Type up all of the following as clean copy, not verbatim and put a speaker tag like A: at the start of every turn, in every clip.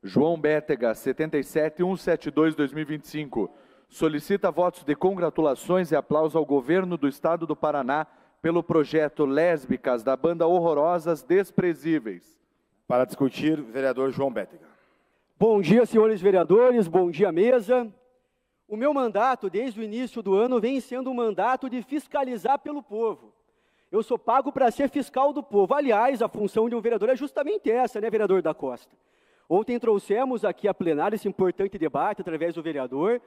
A: João Bétega, 77.172/2025, solicita votos de congratulações e aplauso ao governo do Estado do Paraná pelo projeto Lésbicas da banda Horrorosas Desprezíveis.
B: Para discutir, vereador João Bétega.
C: Bom dia, senhores vereadores, bom dia, mesa. O meu mandato, desde o início do ano, vem sendo um mandato de fiscalizar pelo povo. Eu sou pago para ser fiscal do povo. Aliás, a função de um vereador é justamente essa, né, vereador da Costa? Ontem trouxemos aqui a plenária esse importante debate, através do vereador,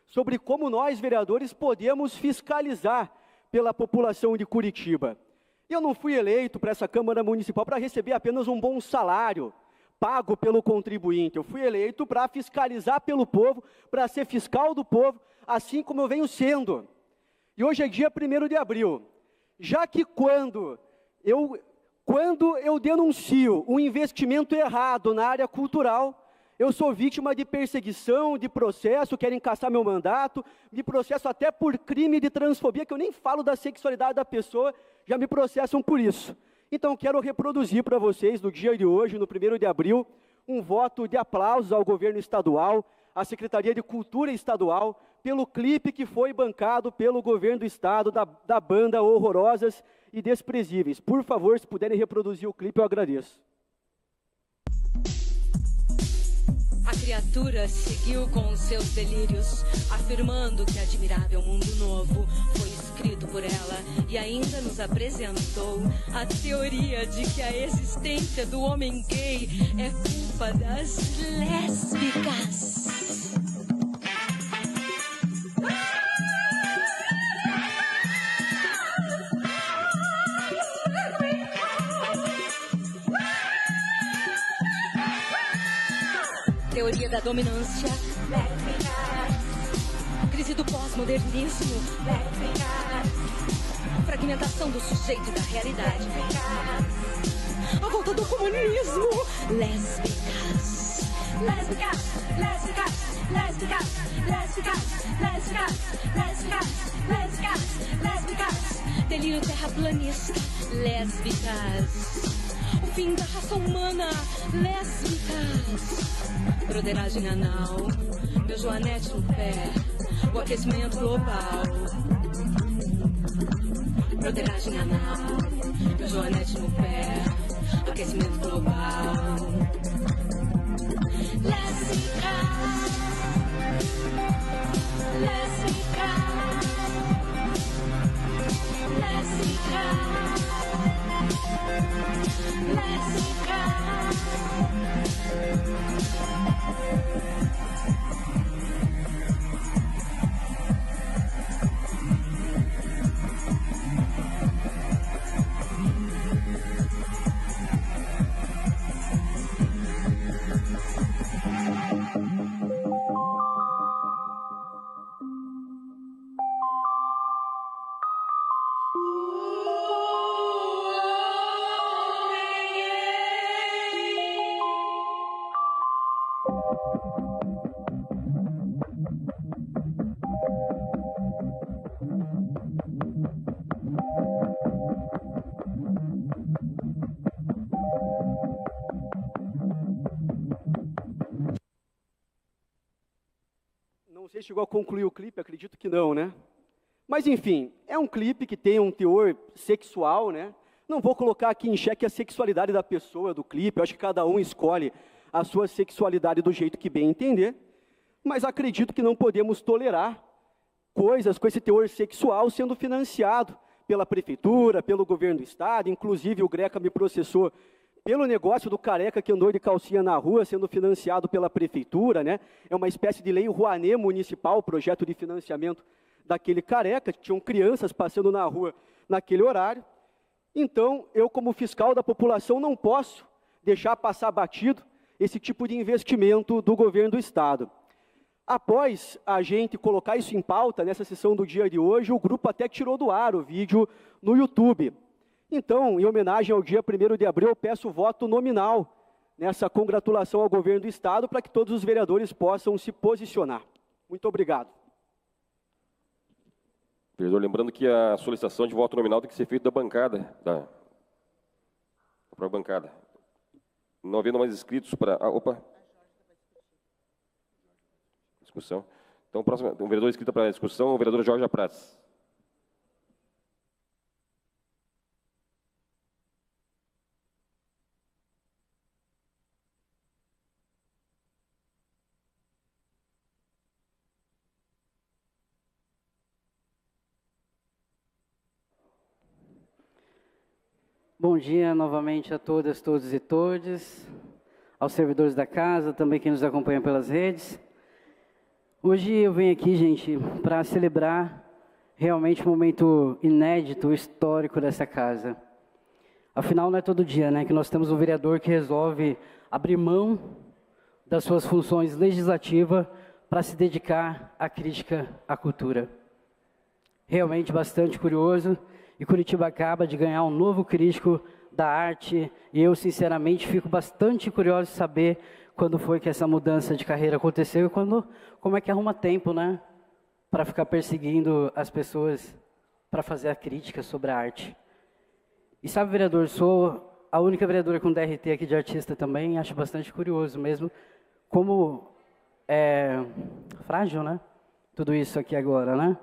C: sobre como nós, vereadores, podemos fiscalizar pela população de Curitiba. Eu não fui eleito para essa Câmara Municipal para receber apenas um bom salário, pago pelo contribuinte. Eu fui eleito para fiscalizar pelo povo, para ser fiscal do povo, assim como eu venho sendo. E hoje é dia 1º de abril. Já que quando eu denuncio um investimento errado na área cultural, eu sou vítima de perseguição, de processo, querem caçar meu mandato, de processo até por crime de transfobia, que eu nem falo da sexualidade da pessoa, já me processam por isso. Então, quero reproduzir para vocês, no dia de hoje, no 1º de abril, um voto de aplausos ao governo estadual, à Secretaria de Cultura Estadual, pelo clipe que foi bancado pelo governo do estado, da banda Horrorosas e Desprezíveis. Por favor, se puderem reproduzir o clipe, eu agradeço.
D: A criatura seguiu com os seus delírios, afirmando que admirável mundo novo foi escrito por ela e ainda nos apresentou a teoria de que a existência do homem gay é culpa das lésbicas. Teoria da dominância, crise do pós-modernismo, fragmentação do sujeito e da realidade, a volta do comunismo, lésbicas, lésbicas, lésbicas, lésbicas, lésbicas, lésbicas, lésbicas, lésbicas, lésbicas, delírio terraplanista, lésbicas. O fim da raça humana, lésbicas. Broderagem anal, meu joanete no pé, o aquecimento global. Broderagem anal, meu joanete no pé, o aquecimento global. Lésbicas, lésbicas, lésbicas.
C: Não sei se chegou a concluir o clipe, acredito que não, né? Mas, enfim, é um clipe que tem um teor sexual, né? Não vou colocar aqui em xeque a sexualidade da pessoa do clipe, eu acho que cada um escolhe a sua sexualidade do jeito que bem entender, mas acredito que não podemos tolerar coisas com esse teor sexual sendo financiado pela prefeitura, pelo governo do estado, inclusive o Greca me processou pelo negócio do careca que andou de calcinha na rua, sendo financiado pela prefeitura, né? É uma espécie de lei Rouanet municipal, o projeto de financiamento daquele careca, tinham crianças passando na rua naquele horário. Então, eu como fiscal da população não posso deixar passar batido esse tipo de investimento do governo do estado. Após a gente colocar isso em pauta, nessa sessão do dia de hoje, o grupo até tirou do ar o vídeo no YouTube. Então, em homenagem ao dia 1º de abril, eu peço voto nominal nessa congratulação ao governo do estado para que todos os vereadores possam se posicionar. Muito obrigado.
E: Vereador, lembrando que a solicitação de voto nominal tem que ser feita da bancada, da própria bancada. Não havendo mais inscritos para... opa. discussão. Então, próximo, o vereador inscrito para a discussão, o vereador Jorge Prats.
F: Bom dia novamente a todas, todos e todes, aos servidores da casa, também quem nos acompanha pelas redes. Hoje eu venho aqui, gente, para celebrar realmente um momento inédito, histórico dessa casa. Afinal, não é todo dia, né, que nós temos um vereador que resolve abrir mão das suas funções legislativas para se dedicar à crítica à cultura. Realmente bastante curioso. E Curitiba acaba de ganhar um novo crítico da arte, e eu, sinceramente, fico bastante curioso de saber quando foi que essa mudança de carreira aconteceu e como é que arruma tempo, né, para ficar perseguindo as pessoas para fazer a crítica sobre a arte. E sabe, vereador, sou a única vereadora com DRT aqui de artista também, acho bastante curioso mesmo, como é frágil, né, tudo isso aqui agora, né?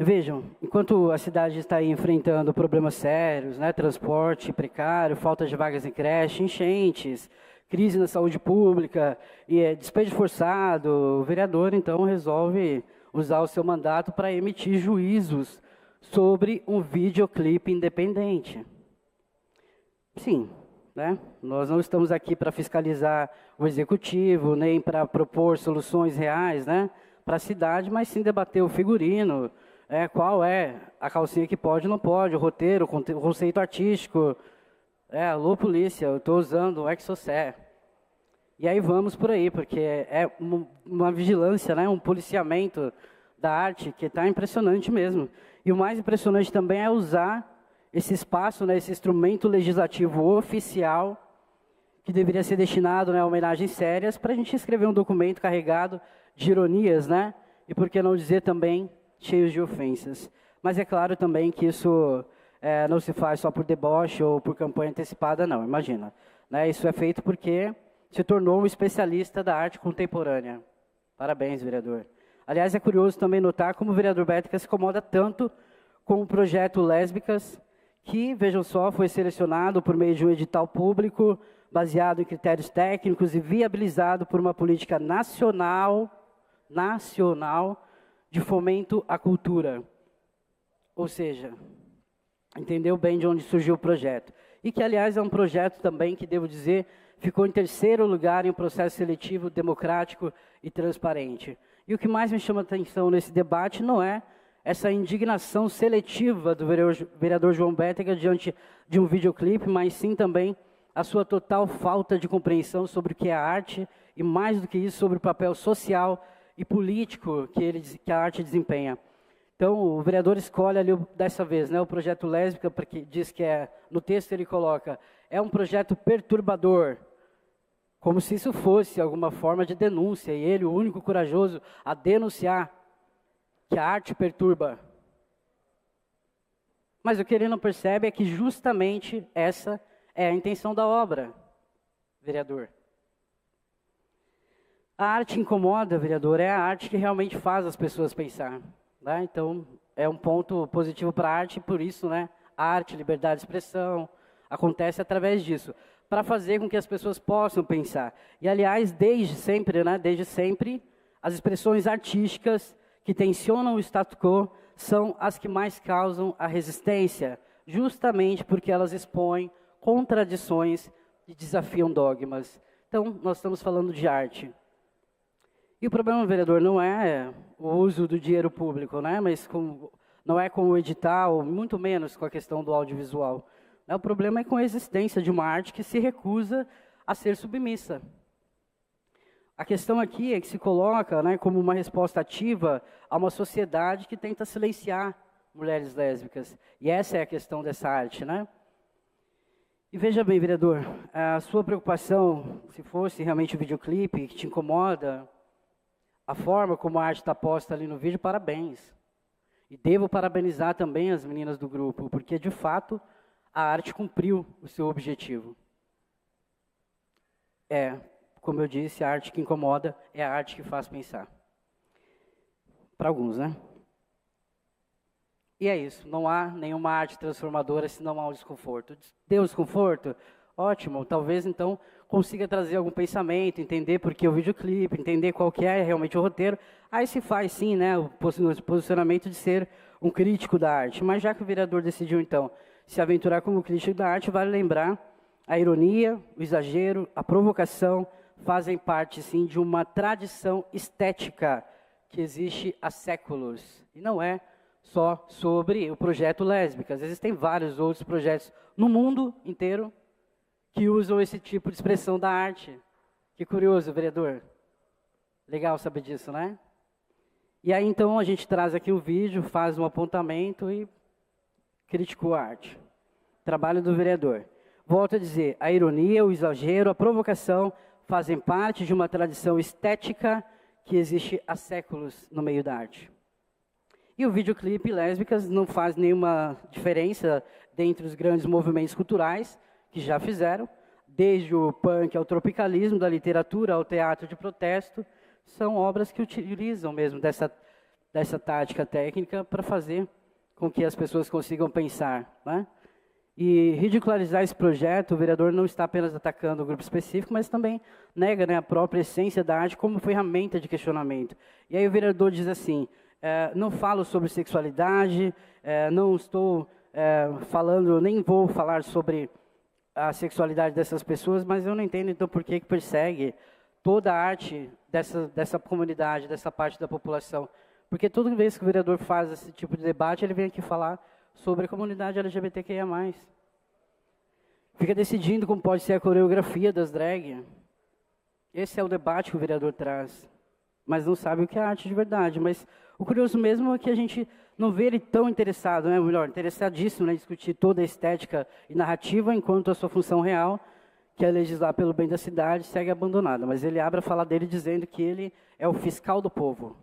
F: Vejam, enquanto a cidade está aí enfrentando problemas sérios, né, transporte precário, falta de vagas em creche, enchentes, crise na saúde pública, e despejo forçado, o vereador, então, resolve usar o seu mandato para emitir juízos sobre um videoclipe independente. Sim, né, nós não estamos aqui para fiscalizar o executivo, nem para propor soluções reais, né, para a cidade, mas sim debater o figurino, qual é a calcinha que pode e não pode, o roteiro, o conceito artístico. Alô, polícia, eu estou usando o Exocé. E aí vamos por aí, porque é uma vigilância, né, um policiamento da arte que está impressionante mesmo. E o mais impressionante também é usar esse espaço, né, esse instrumento legislativo oficial, que deveria ser destinado, né, a homenagens sérias, para a gente escrever um documento carregado de ironias, né, e por que não dizer também cheios de ofensas. Mas é claro também que isso não se faz só por deboche ou por campanha antecipada, não, imagina. Né? Isso é feito porque se tornou um especialista da arte contemporânea. Parabéns, vereador. Aliás, é curioso também notar como o vereador Bética se incomoda tanto com o projeto Lésbicas, que, vejam só, foi selecionado por meio de um edital público, baseado em critérios técnicos e viabilizado por uma política nacional de fomento à cultura. Ou seja, entendeu bem de onde surgiu o projeto. E que, aliás, é um projeto também que, devo dizer, ficou em terceiro lugar em um processo seletivo democrático e transparente. E o que mais me chama a atenção nesse debate não é essa indignação seletiva do vereador João Bétega diante de um videoclipe, mas sim também a sua total falta de compreensão sobre o que é a arte e, mais do que isso, sobre o papel social e político que a arte desempenha. Então, o vereador escolhe ali, dessa vez, né, o projeto Lésbica, porque diz que no texto ele coloca, é um projeto perturbador, como se isso fosse alguma forma de denúncia, e ele, o único corajoso a denunciar que a arte perturba. Mas o que ele não percebe é que justamente essa é a intenção da obra, vereador. A arte incomoda, vereador, é a arte que realmente faz as pessoas pensar. Né? Então, é um ponto positivo para a arte, e por isso, né, arte, liberdade de expressão, acontece através disso, para fazer com que as pessoas possam pensar. E, aliás, desde sempre, as expressões artísticas que tensionam o status quo são as que mais causam a resistência, justamente porque elas expõem contradições e desafiam dogmas. Então, nós estamos falando de arte. E o problema, vereador, não é o uso do dinheiro público, né? Mas não é com o edital, muito menos com a questão do audiovisual. O problema é com a existência de uma arte que se recusa a ser submissa. A questão aqui é que se coloca, né, como uma resposta ativa a uma sociedade que tenta silenciar mulheres lésbicas. E essa é a questão dessa arte, né? E veja bem, vereador, a sua preocupação, se fosse realmente o videoclipe que te incomoda, a forma como a arte está posta ali no vídeo, parabéns. E devo parabenizar também as meninas do grupo, porque, de fato, a arte cumpriu o seu objetivo. Como eu disse, a arte que incomoda é a arte que faz pensar. para alguns, né? E é isso, não há nenhuma arte transformadora se não há o desconforto. Deu desconforto? Ótimo, talvez então consiga trazer algum pensamento, entender por que o videoclipe, entender qual que é realmente o roteiro. Aí se faz sim, né, o posicionamento de ser um crítico da arte. Mas já que o vereador decidiu então se aventurar como crítico da arte, vale lembrar a ironia, o exagero, a provocação fazem parte sim de uma tradição estética que existe há séculos. E não é só sobre o projeto Lésbicas. Existem vários outros projetos no mundo inteiro que usam esse tipo de expressão da arte. Que curioso, vereador. Legal saber disso, né? E aí, então, a gente traz aqui um vídeo, faz um apontamento e criticou a arte. Trabalho do vereador. Volto a dizer, a ironia, o exagero, a provocação fazem parte de uma tradição estética que existe há séculos no meio da arte. E o videoclipe Lésbicas não faz nenhuma diferença dentre os grandes movimentos culturais que já fizeram, desde o punk ao tropicalismo, da literatura ao teatro de protesto, são obras que utilizam mesmo dessa tática técnica para fazer com que as pessoas consigam pensar, né? E ridicularizar esse projeto, o vereador não está apenas atacando o grupo específico, mas também nega, né, a própria essência da arte como ferramenta de questionamento. E aí o vereador diz assim, não falo sobre sexualidade, não estou falando, nem vou falar sobre a sexualidade dessas pessoas, mas eu não entendo então por que persegue toda a arte dessa comunidade, dessa parte da população. Porque toda vez que o vereador faz esse tipo de debate, ele vem aqui falar sobre a comunidade LGBTQIA+. Fica decidindo como pode ser a coreografia das drag. Esse é o debate que o vereador traz. Mas não sabe o que é arte de verdade. Mas o curioso mesmo é que a gente não vê ele tão interessado, né? Ou melhor, interessadíssimo em discutir toda a estética e narrativa, enquanto a sua função real, que é legislar pelo bem da cidade, segue abandonada. Mas ele abre a fala dele dizendo que ele é o fiscal do povo.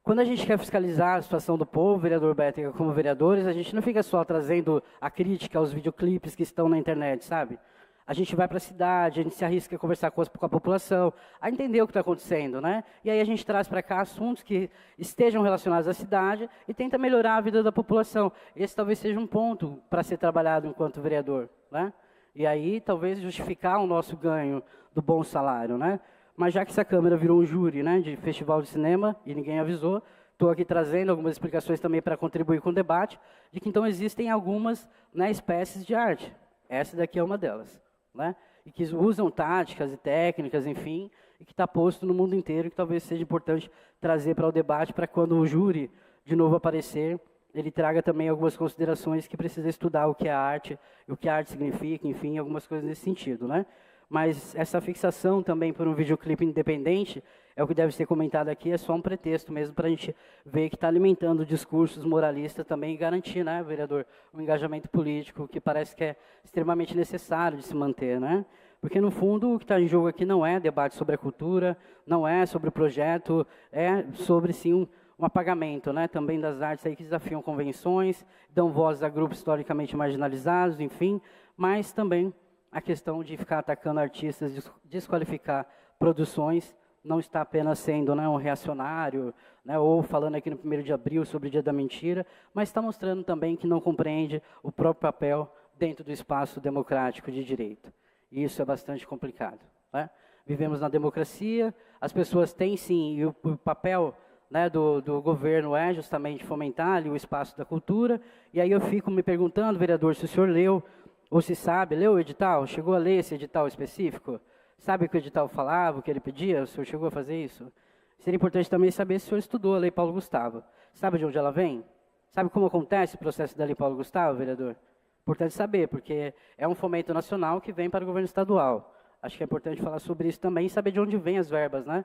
F: Quando a gente quer fiscalizar a situação do povo, vereador Bétega, como vereadores, a gente não fica só trazendo a crítica aos videoclipes que estão na internet, sabe? A gente vai para a cidade, a gente se arrisca a conversar com a população, a entender o que está acontecendo, né? E aí a gente traz para cá assuntos que estejam relacionados à cidade e tenta melhorar a vida da população. Esse talvez seja um ponto para ser trabalhado enquanto vereador, né? E aí talvez justificar o nosso ganho do bom salário, né? Mas já que essa Câmara virou um júri, né, de festival de cinema, e ninguém avisou, estou aqui trazendo algumas explicações também para contribuir com o debate, de que então existem algumas, né, espécies de arte. Essa daqui é uma delas, né? E que usam táticas e técnicas, enfim, e que está posto no mundo inteiro, e que talvez seja importante trazer para o debate, para quando o júri de novo aparecer, ele traga também algumas considerações que precisa estudar o que é arte, o que a arte significa, enfim, algumas coisas nesse sentido, né? Mas essa fixação também por um videoclipe independente, é o que deve ser comentado aqui, é só um pretexto mesmo para a gente ver que está alimentando discursos moralistas também e garantir, né, vereador, um engajamento político que parece que é extremamente necessário de se manter, né? Porque, no fundo, o que está em jogo aqui não é debate sobre a cultura, não é sobre o projeto, é sobre, sim, um apagamento, né, também das artes aí que desafiam convenções, dão voz a grupos historicamente marginalizados, enfim, mas também a questão de ficar atacando artistas, desqualificar produções, não está apenas sendo, né, um reacionário, né, ou falando aqui no 1º de abril sobre o Dia da Mentira, mas está mostrando também que não compreende o próprio papel dentro do espaço democrático de direito. E isso é bastante complicado, né? Vivemos na democracia, as pessoas têm sim, e o papel, né, do governo é justamente fomentar ali o espaço da cultura, e aí eu fico me perguntando, vereador, se o senhor leu, ou se sabe, leu o edital? Chegou a ler esse edital específico? Sabe o que o edital falava, o que ele pedia? O senhor chegou a fazer isso? Seria importante também saber se o senhor estudou a Lei Paulo Gustavo. Sabe de onde ela vem? Sabe como acontece o processo da Lei Paulo Gustavo, vereador? Importante saber, porque é um fomento nacional que vem para o governo estadual. Acho que é importante falar sobre isso também e saber de onde vêm as verbas, né,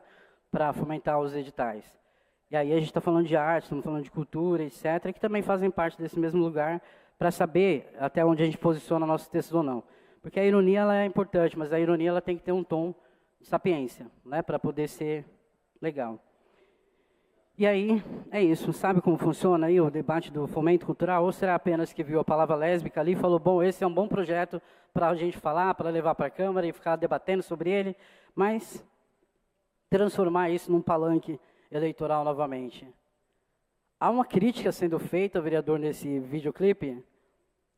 F: para fomentar os editais. E aí a gente está falando de arte, estamos falando de cultura, etc., que também fazem parte desse mesmo lugar, para saber até onde a gente posiciona nossos textos ou não. Porque a ironia ela é importante, mas a ironia ela tem que ter um tom de sapiência, né, para poder ser legal. E aí, é isso. Sabe como funciona aí o debate do fomento cultural? Ou será apenas que viu a palavra lésbica ali e falou, bom, esse é um bom projeto para a gente falar, para levar para a Câmara e ficar debatendo sobre ele, mas transformar isso num palanque eleitoral novamente. Há uma crítica sendo feita, vereador, nesse videoclipe,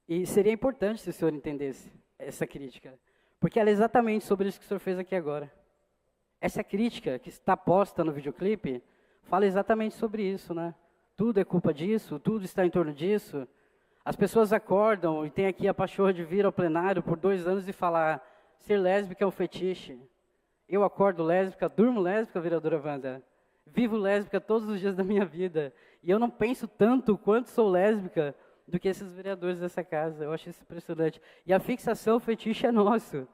F: e seria importante se o senhor entendesse essa crítica, porque ela é exatamente sobre isso que o senhor fez aqui agora. Essa crítica que está posta no videoclipe fala exatamente sobre isso, né? Tudo é culpa disso, tudo está em torno disso. As pessoas acordam e tem aqui a pachorra de vir ao plenário por 2 anos e falar: ser lésbica é um fetiche. Eu acordo lésbica, durmo lésbica, vereadora Wanda. Vivo lésbica todos os dias da minha vida. E eu não penso tanto quanto sou lésbica do que esses vereadores dessa casa. Eu acho isso impressionante. E a fixação fetiche é nosso.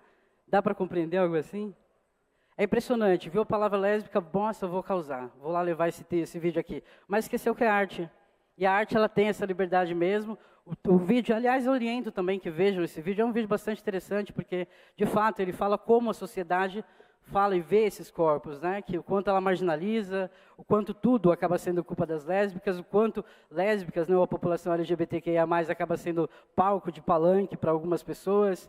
F: Dá para compreender algo assim? É impressionante. Viu a palavra lésbica? Nossa, eu vou causar. Vou lá levar esse vídeo aqui. Mas esqueceu que é arte. E a arte, ela tem essa liberdade mesmo. O vídeo, aliás, eu oriento também que vejam esse vídeo. É um vídeo bastante interessante, porque, de fato, ele fala como a sociedade fala e vê esses corpos, né? Que o quanto ela marginaliza, o quanto tudo acaba sendo culpa das lésbicas, o quanto lésbicas, né, ou a população LGBTQIA+, acaba sendo palco de palanque para algumas pessoas,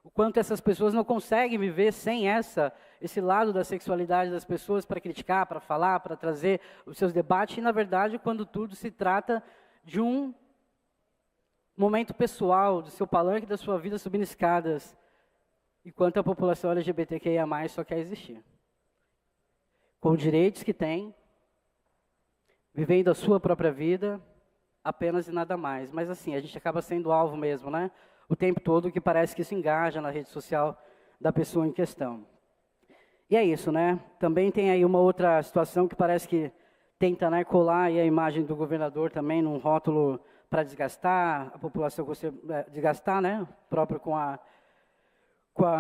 F: o quanto essas pessoas não conseguem viver sem esse lado da sexualidade das pessoas para criticar, para falar, para trazer os seus debates, e, na verdade, quando tudo se trata de um momento pessoal, do seu palanque, da sua vida subindo escadas, enquanto a população LGBTQIA+, só quer existir. Com direitos que tem, vivendo a sua própria vida, apenas e nada mais. Mas assim, a gente acaba sendo alvo mesmo, né? O tempo todo, que parece que isso engaja na rede social da pessoa em questão. E é isso, né? Também tem aí uma outra situação que parece que tenta, né, colar aí a imagem do governador também num rótulo para desgastar a população, desgastar, né? Próprio com a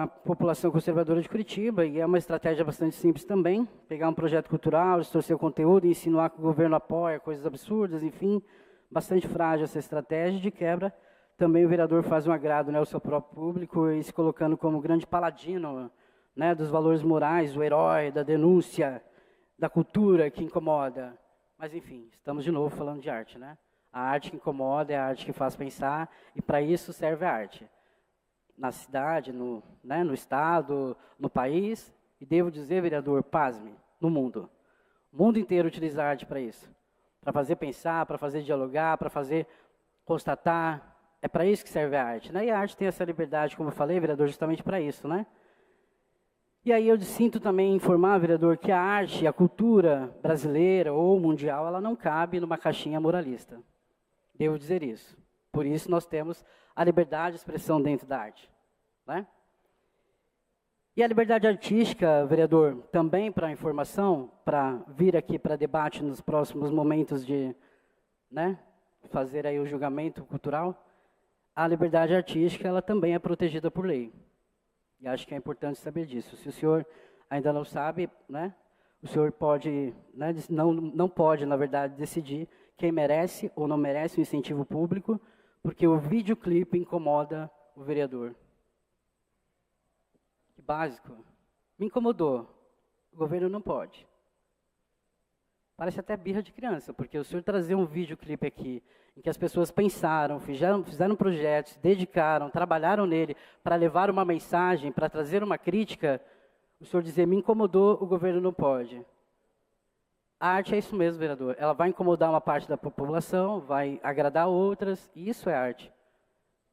F: população conservadora de Curitiba, e é uma estratégia bastante simples também, pegar um projeto cultural, distorcer o conteúdo, insinuar que o governo apoia coisas absurdas, enfim, bastante frágil essa estratégia. De quebra, também o vereador faz um agrado, né, ao seu próprio público, e se colocando como grande paladino, né, dos valores morais, o herói, da denúncia, da cultura que incomoda. Mas, enfim, estamos de novo falando de arte, né? A arte que incomoda é a arte que faz pensar, e para isso serve a arte. Na cidade, no estado, no país, e devo dizer, vereador, pasme, no mundo. O mundo inteiro utiliza a arte para isso. Para fazer pensar, para fazer dialogar, para fazer constatar. É para isso que serve a arte, né? E a arte tem essa liberdade, como eu falei, vereador, justamente para isso, né? E aí eu sinto também informar, vereador, que a arte, a cultura brasileira ou mundial, ela não cabe numa caixinha moralista. Devo dizer isso. Por isso nós temos a liberdade de expressão dentro da arte, né? E a liberdade artística, vereador, também para informação, para vir aqui para debate nos próximos momentos de, né, fazer aí o julgamento cultural, a liberdade artística, ela também é protegida por lei. E acho que é importante saber disso. Se o senhor ainda não sabe, né, o senhor pode, né, não pode, na verdade, decidir quem merece ou não merece o incentivo público, porque o videoclipe incomoda o vereador. Que básico. Me incomodou. O governo não pode. Parece até birra de criança, porque o senhor trazer um videoclipe aqui, em que as pessoas pensaram, fizeram projetos, se dedicaram, trabalharam nele para levar uma mensagem, para trazer uma crítica, o senhor dizer, me incomodou, o governo não pode. A arte é isso mesmo, vereador. Ela vai incomodar uma parte da população, vai agradar outras, e isso é arte.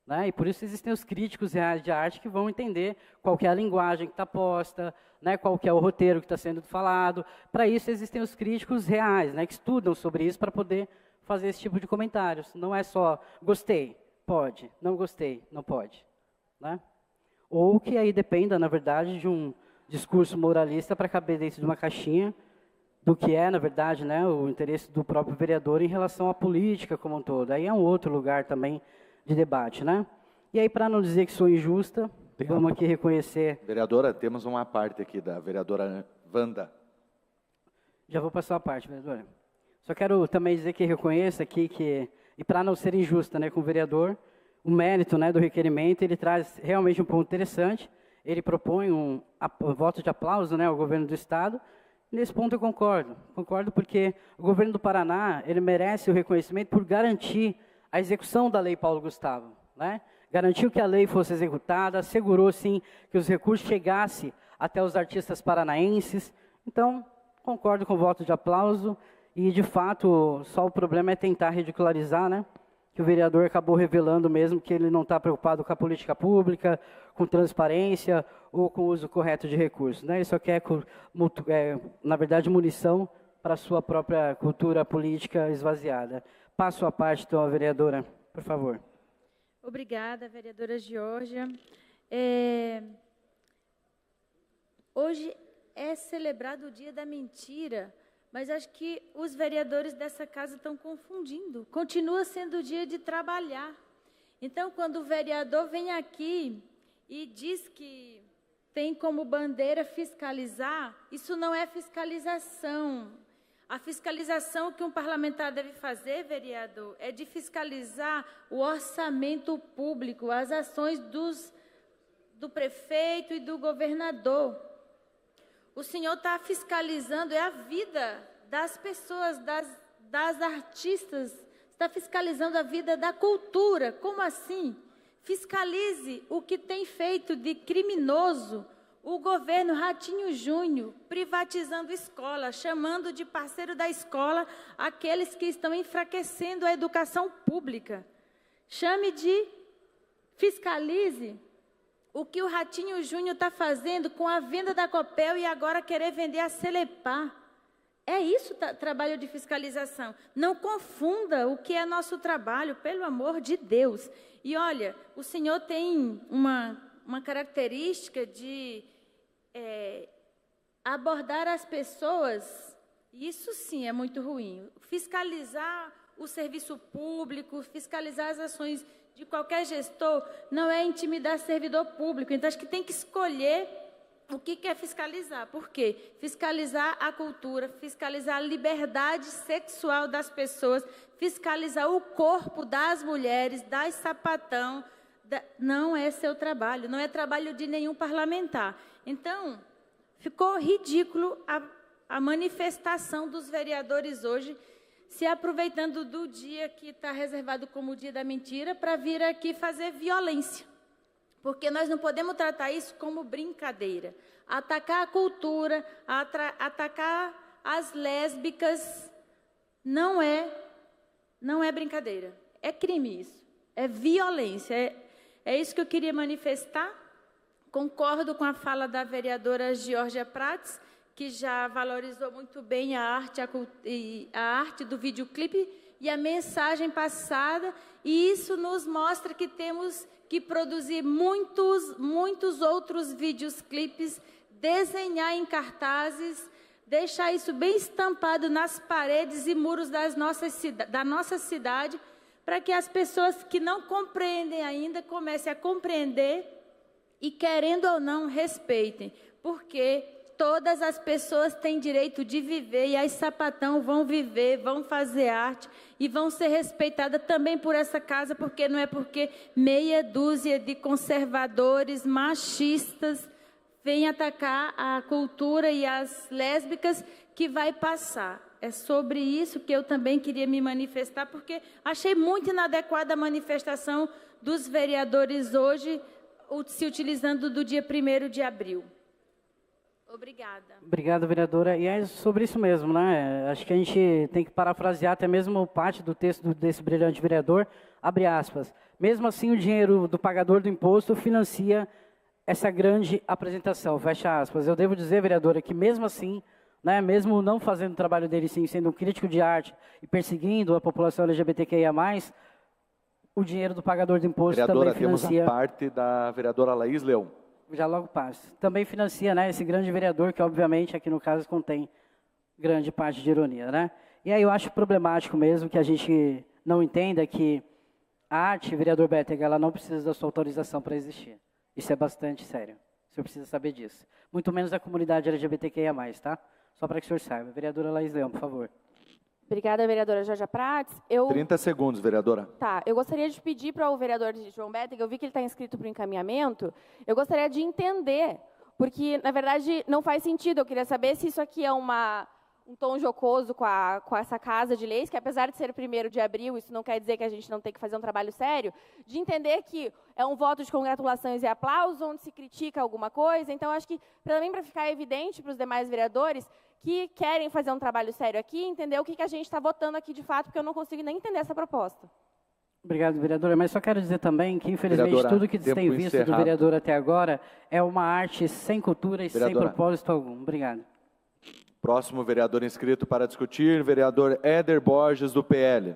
F: Né? E por isso existem os críticos reais de arte que vão entender qual que é a linguagem que está posta, né? Qual que é o roteiro que está sendo falado. Para isso existem os críticos reais, né? Que estudam sobre isso para poder fazer esse tipo de comentários. Não é só gostei, pode, não gostei, não pode. Né? Ou que aí dependa, na verdade, de um discurso moralista para caber dentro de uma caixinha, do que é, na verdade, né, o interesse do próprio vereador em relação à política como um todo. Aí é um outro lugar também de debate, né? E aí, para não dizer que sou injusta, vamos aqui reconhecer...
A: Vereadora, temos uma parte aqui da vereadora Wanda.
F: Já vou passar a parte, vereadora. Só quero também dizer que reconheço aqui que, e para não ser injusta, né, com o vereador, o mérito, né, do requerimento, ele traz realmente um ponto interessante. Ele propõe um voto de aplauso, né, ao governo do Estado. Nesse ponto eu concordo. Concordo porque o governo do Paraná, ele merece o reconhecimento por garantir a execução da Lei Paulo Gustavo, né? Garantiu que a lei fosse executada, assegurou, sim, que os recursos chegassem até os artistas paranaenses, Então, concordo com o voto de aplauso e, de fato, só o problema é tentar ridicularizar, né? Que o vereador acabou revelando mesmo que ele não está preocupado com a política pública, com transparência ou com o uso correto de recursos, né? Ele só quer, na verdade, munição para a sua própria cultura política esvaziada. Passo a parte, então, a vereadora, por favor.
G: Obrigada, vereadora Geórgia. Hoje é celebrado o Dia da Mentira, mas acho que os vereadores dessa casa estão confundindo. Continua sendo o dia de trabalhar. Então, quando o vereador vem aqui e diz que tem como bandeira fiscalizar, isso não é fiscalização. A fiscalização que um parlamentar deve fazer, vereador, é de fiscalizar o orçamento público, as ações do prefeito e do governador. O senhor está fiscalizando a vida das pessoas, das artistas, está fiscalizando a vida da cultura. Como assim? Fiscalize o que tem feito de criminoso o governo Ratinho Júnior, privatizando escola, chamando de parceiro da escola aqueles que estão enfraquecendo a educação pública. Fiscalize o que o Ratinho Júnior está fazendo com a venda da Copel e agora querer vender a Celepar. É isso trabalho de fiscalização. Não confunda o que é nosso trabalho, pelo amor de Deus. E olha, o senhor tem uma característica de abordar as pessoas, isso sim é muito ruim. Fiscalizar o serviço público, fiscalizar as ações de qualquer gestor, não é intimidar servidor público. Então, acho que tem que escolher o que quer fiscalizar. Por quê? Fiscalizar a cultura, fiscalizar a liberdade sexual das pessoas, fiscalizar o corpo das mulheres, das sapatão. Não é seu trabalho, não é trabalho de nenhum parlamentar. Então, ficou ridículo a manifestação dos vereadores hoje, se aproveitando do dia que está reservado como o dia da mentira, para vir aqui fazer violência. Porque nós não podemos tratar isso como brincadeira. Atacar a cultura, atacar as lésbicas, não é brincadeira. É crime isso. É violência. É isso que eu queria manifestar. Concordo com a fala da vereadora Geórgia Prates, que já valorizou muito bem a arte do videoclipe e a mensagem passada, e isso nos mostra que temos que produzir muitos outros videoclipes, desenhar em cartazes, deixar isso bem estampado nas paredes e muros da nossa cidade, para que as pessoas que não compreendem ainda comecem a compreender e, querendo ou não, respeitem, porque todas as pessoas têm direito de viver e as sapatão vão viver, vão fazer arte e vão ser respeitadas também por essa casa, porque não é porque meia dúzia de conservadores machistas vêm atacar a cultura e as lésbicas que vai passar. É sobre isso que eu também queria me manifestar, porque achei muito inadequada a manifestação dos vereadores hoje, se utilizando do dia 1º de abril. Obrigada.
F: Obrigado, vereadora. E é sobre isso mesmo, né? Acho que a gente tem que parafrasear até mesmo parte do texto desse brilhante vereador, abre aspas. Mesmo assim, o dinheiro do pagador do imposto financia essa grande apresentação, fecha aspas. Eu devo dizer, vereadora, que mesmo assim, né, mesmo não fazendo o trabalho dele, sim, sendo um crítico de arte e perseguindo a população LGBTQIA+, o dinheiro do pagador do imposto
A: vereadora,
F: também financia...
A: temos a parte da vereadora Laís Leão.
F: Já logo passo. Também financia, né, esse grande vereador, que obviamente aqui no caso contém grande parte de ironia, né? E aí eu acho problemático mesmo que a gente não entenda que a arte, vereador Bétega, ela não precisa da sua autorização para existir. Isso é bastante sério. O senhor precisa saber disso. Muito menos a comunidade LGBTQIA+, tá? Só para que o senhor saiba. Vereadora Laís Leão, por favor.
H: Obrigada, vereadora Geórgia Prates.
A: 30 segundos, vereadora.
H: Tá, eu gostaria de pedir para o vereador João Bétega, eu vi que ele está inscrito para o encaminhamento, eu gostaria de entender, porque, na verdade, não faz sentido. Eu queria saber se isso aqui é uma um tom jocoso com essa casa de leis, que apesar de ser 1º de abril, isso não quer dizer que a gente não tem que fazer um trabalho sério, de entender que é um voto de congratulações e aplausos, onde se critica alguma coisa. Então, acho que, também para ficar evidente para os demais vereadores que querem fazer um trabalho sério aqui, entender o que a gente está votando aqui de fato, porque eu não consigo nem entender essa proposta.
F: Obrigado, vereadora. Mas só quero dizer também que, infelizmente,
A: Vereadora,
F: tudo que se tem visto
A: encerrado.
F: do vereador até agora é uma arte sem cultura e sem
A: Vereadora.
F: propósito algum. Obrigado.
A: Próximo vereador inscrito para discutir, vereador Éder Borges, do PL.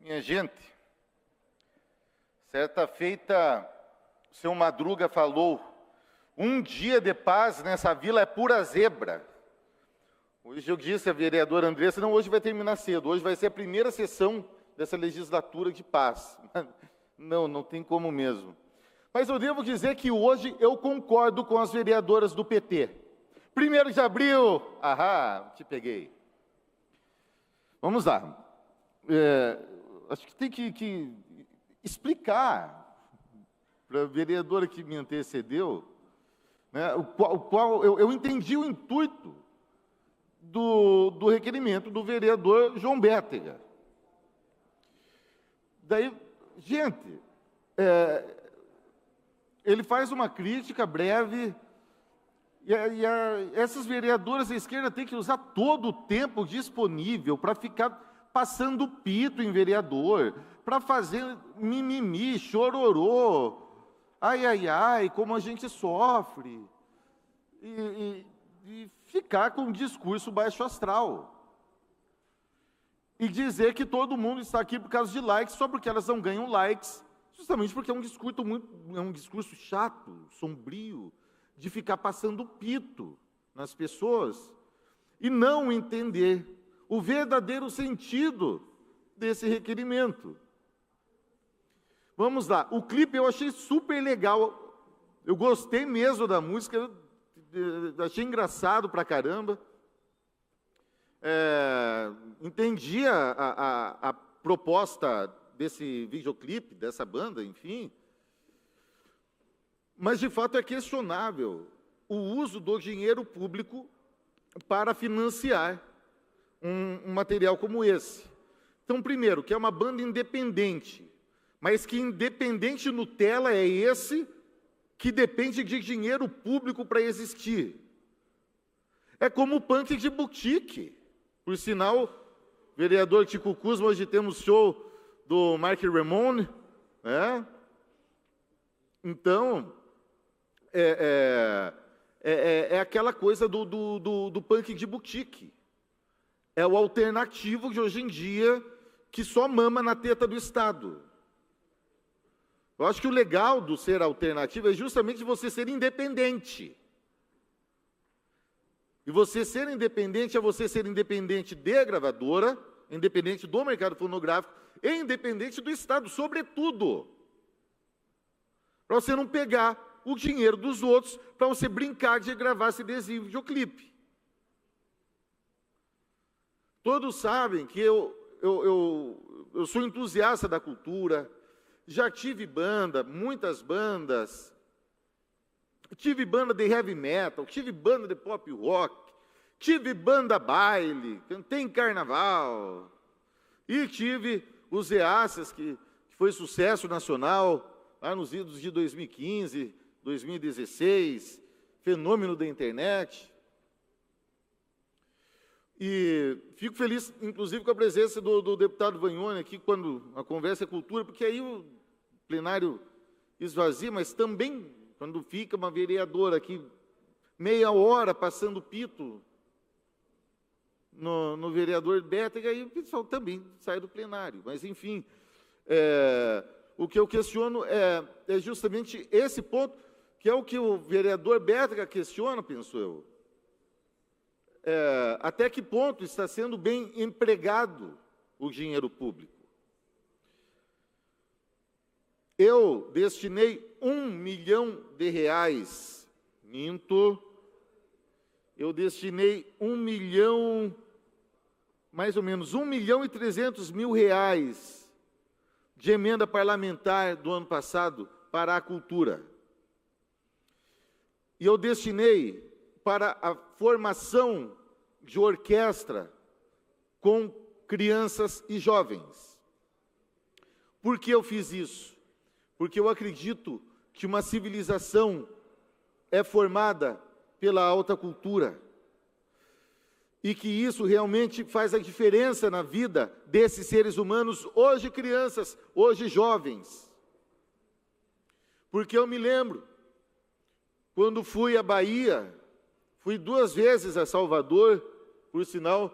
I: Minha gente, certa feita, o seu Madruga falou, um dia de paz nessa vila é pura zebra. Hoje eu disse à vereadora Andressa, não, hoje vai terminar cedo, hoje vai ser a primeira sessão dessa legislatura de paz. Não tem como mesmo. Mas eu devo dizer que hoje eu concordo com as vereadoras do PT. 1º de abril, te peguei. Vamos lá. Acho que tem que explicar para a vereadora que me antecedeu, né, o qual eu entendi o intuito do requerimento do vereador João Bétega. Daí, gente, ele faz uma crítica breve e essas vereadoras da esquerda têm que usar todo o tempo disponível para ficar passando pito em vereador, para fazer mimimi, chororô, ai, como a gente sofre, e ficar com um discurso baixo astral. E dizer que todo mundo está aqui por causa de likes, só porque elas não ganham likes, justamente porque é um discurso chato, sombrio, de ficar passando pito nas pessoas, e não entender o verdadeiro sentido desse requerimento. Vamos lá, o clipe eu achei super legal, eu gostei mesmo da música, achei engraçado pra caramba, entendi a proposta desse videoclipe, dessa banda, enfim, mas de fato é questionável o uso do dinheiro público para financiar um material como esse. Então, primeiro, que é uma banda independente, mas que independente Nutella é esse que depende de dinheiro público para existir. É como o punk de boutique. Por sinal, vereador Tico Kuzma, hoje temos show do Mark Ramone, né? Então, é aquela coisa do punk de boutique. É o alternativo de hoje em dia que só mama na teta do Estado. Eu acho que o legal do ser alternativo é justamente você ser independente. E você ser independente é você ser independente de gravadora, independente do mercado fonográfico e independente do Estado, sobretudo. Para você não pegar o dinheiro dos outros para você brincar de gravar CDzinho e videoclipe. Todos sabem que eu sou entusiasta da cultura, já tive banda, muitas bandas, tive banda de heavy metal, tive banda de pop rock, tive banda baile, cantei em carnaval, e tive os EASAs, que foi sucesso nacional, lá nos idos de 2015, 2016, fenômeno da internet. E fico feliz, inclusive, com a presença do deputado Vagnoni aqui, quando a conversa é cultura, porque aí o plenário esvazia, mas também, quando fica uma vereadora aqui, meia hora passando pito no vereador Bétega, aí o pessoal também sai do plenário. Mas, enfim, o que eu questiono é justamente esse ponto, que é o que o vereador Bétega questiona, penso eu. Até que ponto está sendo bem empregado o dinheiro público? Eu destinei R$1 milhão, minto, eu destinei 1 milhão mais ou menos 1.300.000 reais de emenda parlamentar do ano passado para a cultura. E eu destinei para a formação de orquestra com crianças e jovens. Por que eu fiz isso? Porque eu acredito que uma civilização é formada pela alta cultura e que isso realmente faz a diferença na vida desses seres humanos, hoje crianças, hoje jovens. Porque eu me lembro, quando fui à Bahia, fui 2 vezes a Salvador, por sinal,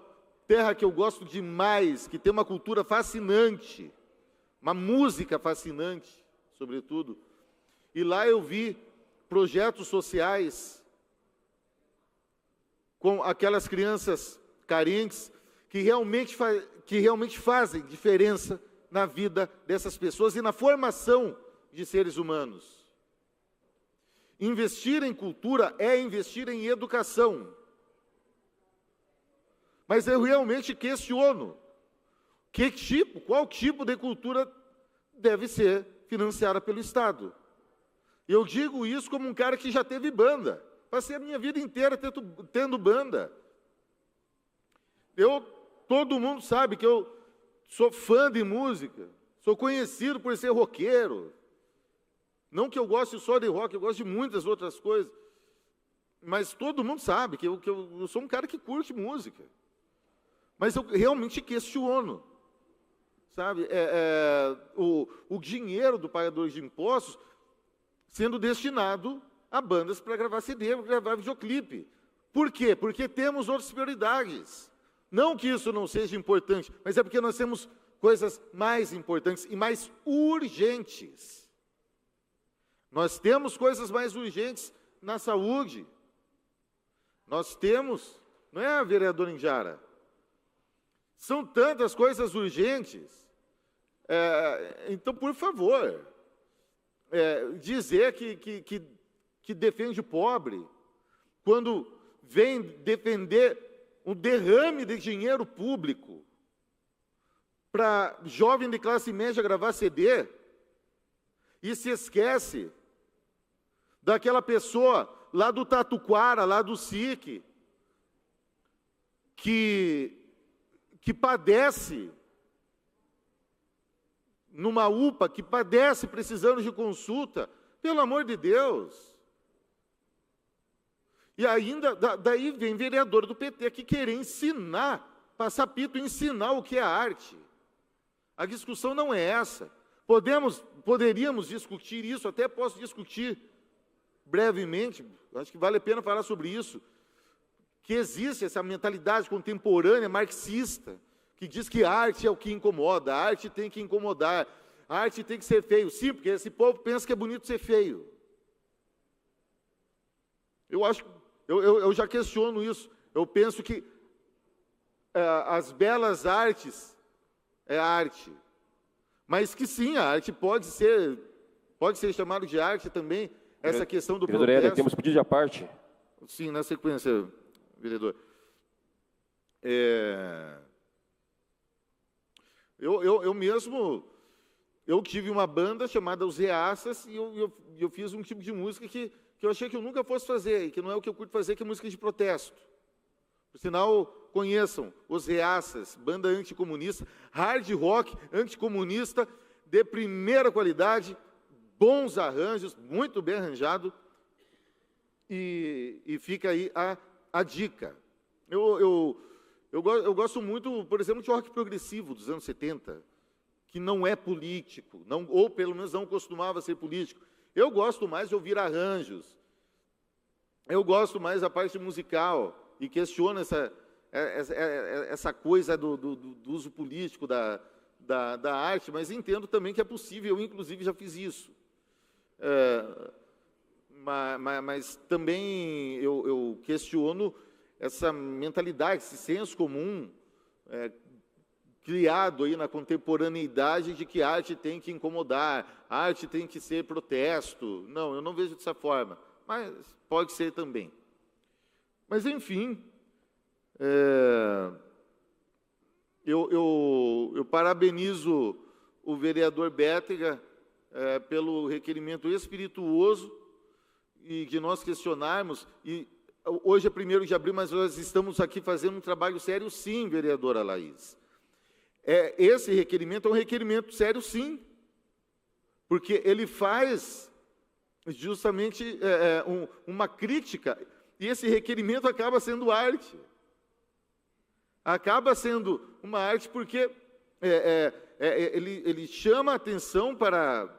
I: terra que eu gosto demais, que tem uma cultura fascinante, uma música fascinante, sobretudo. E lá eu vi projetos sociais com aquelas crianças carentes que realmente fazem diferença na vida dessas pessoas e na formação de seres humanos. Investir em cultura é investir em educação. Mas eu realmente questiono qual tipo de cultura deve ser financiada pelo Estado. Eu digo isso como um cara que já teve banda. Passei a minha vida inteira tendo banda. Todo mundo sabe que eu sou fã de música, sou conhecido por ser roqueiro. Não que eu goste só de rock, eu gosto de muitas outras coisas. Mas todo mundo sabe que eu sou um cara que curte música. Mas eu realmente questiono. Sabe? O dinheiro do pagador de impostos sendo destinado a bandas para gravar CD, para gravar videoclipe. Por quê? Porque temos outras prioridades. Não que isso não seja importante, mas é porque nós temos coisas mais importantes e mais urgentes. Nós temos coisas mais urgentes na saúde. Nós temos, não é, vereador Indiara? São tantas coisas urgentes. Então, por favor, dizer que defende o pobre, quando vem defender um derrame de dinheiro público para jovem de classe média gravar CD, e se esquece daquela pessoa lá do Tatuquara, lá do SIC, que padece numa UPA, que padece precisando de consulta, pelo amor de Deus. E ainda, daí vem vereador do PT que querer ensinar, passar pito e ensinar o que é arte. A discussão não é essa. Poderíamos discutir isso, até posso discutir brevemente, acho que vale a pena falar sobre isso, que existe essa mentalidade contemporânea marxista, que diz que a arte é o que incomoda, a arte tem que incomodar, a arte tem que ser feio. Sim, porque esse povo pensa que é bonito ser feio. Eu já questiono isso. Eu penso que as belas artes é arte, mas que sim, a arte pode ser chamada de arte também, essa questão do
E: protesto. Vereador, temos pedido de à parte.
I: Sim, na sequência, vereador. Eu mesmo, tive uma banda chamada Os Reaças, e eu fiz um tipo de música que eu achei que eu nunca fosse fazer, e que não é o que eu curto fazer, que é música de protesto. Por sinal, conheçam Os Reaças, banda anticomunista, hard rock anticomunista, de primeira qualidade, bons arranjos, muito bem arranjado, e fica aí a dica. Eu gosto muito, por exemplo, de rock progressivo dos anos 70, que não é político, ou pelo menos não costumava ser político. Eu gosto mais de ouvir arranjos, eu gosto mais da parte musical, e questiono essa coisa do uso político da arte, mas entendo também que é possível, eu inclusive já fiz isso. Mas também eu questiono essa mentalidade, esse senso comum criado aí na contemporaneidade de que a arte tem que incomodar, a arte tem que ser protesto. Não, eu não vejo dessa forma, mas pode ser também. Mas, enfim, Eu parabenizo o vereador Bétega pelo requerimento espirituoso e que nós questionarmos. E hoje é 1º de abril, mas nós estamos aqui fazendo um trabalho sério, sim, vereadora Laís. Esse requerimento é um requerimento sério, sim, porque ele faz justamente uma crítica, e esse requerimento acaba sendo arte. Acaba sendo uma arte porque ele chama a atenção para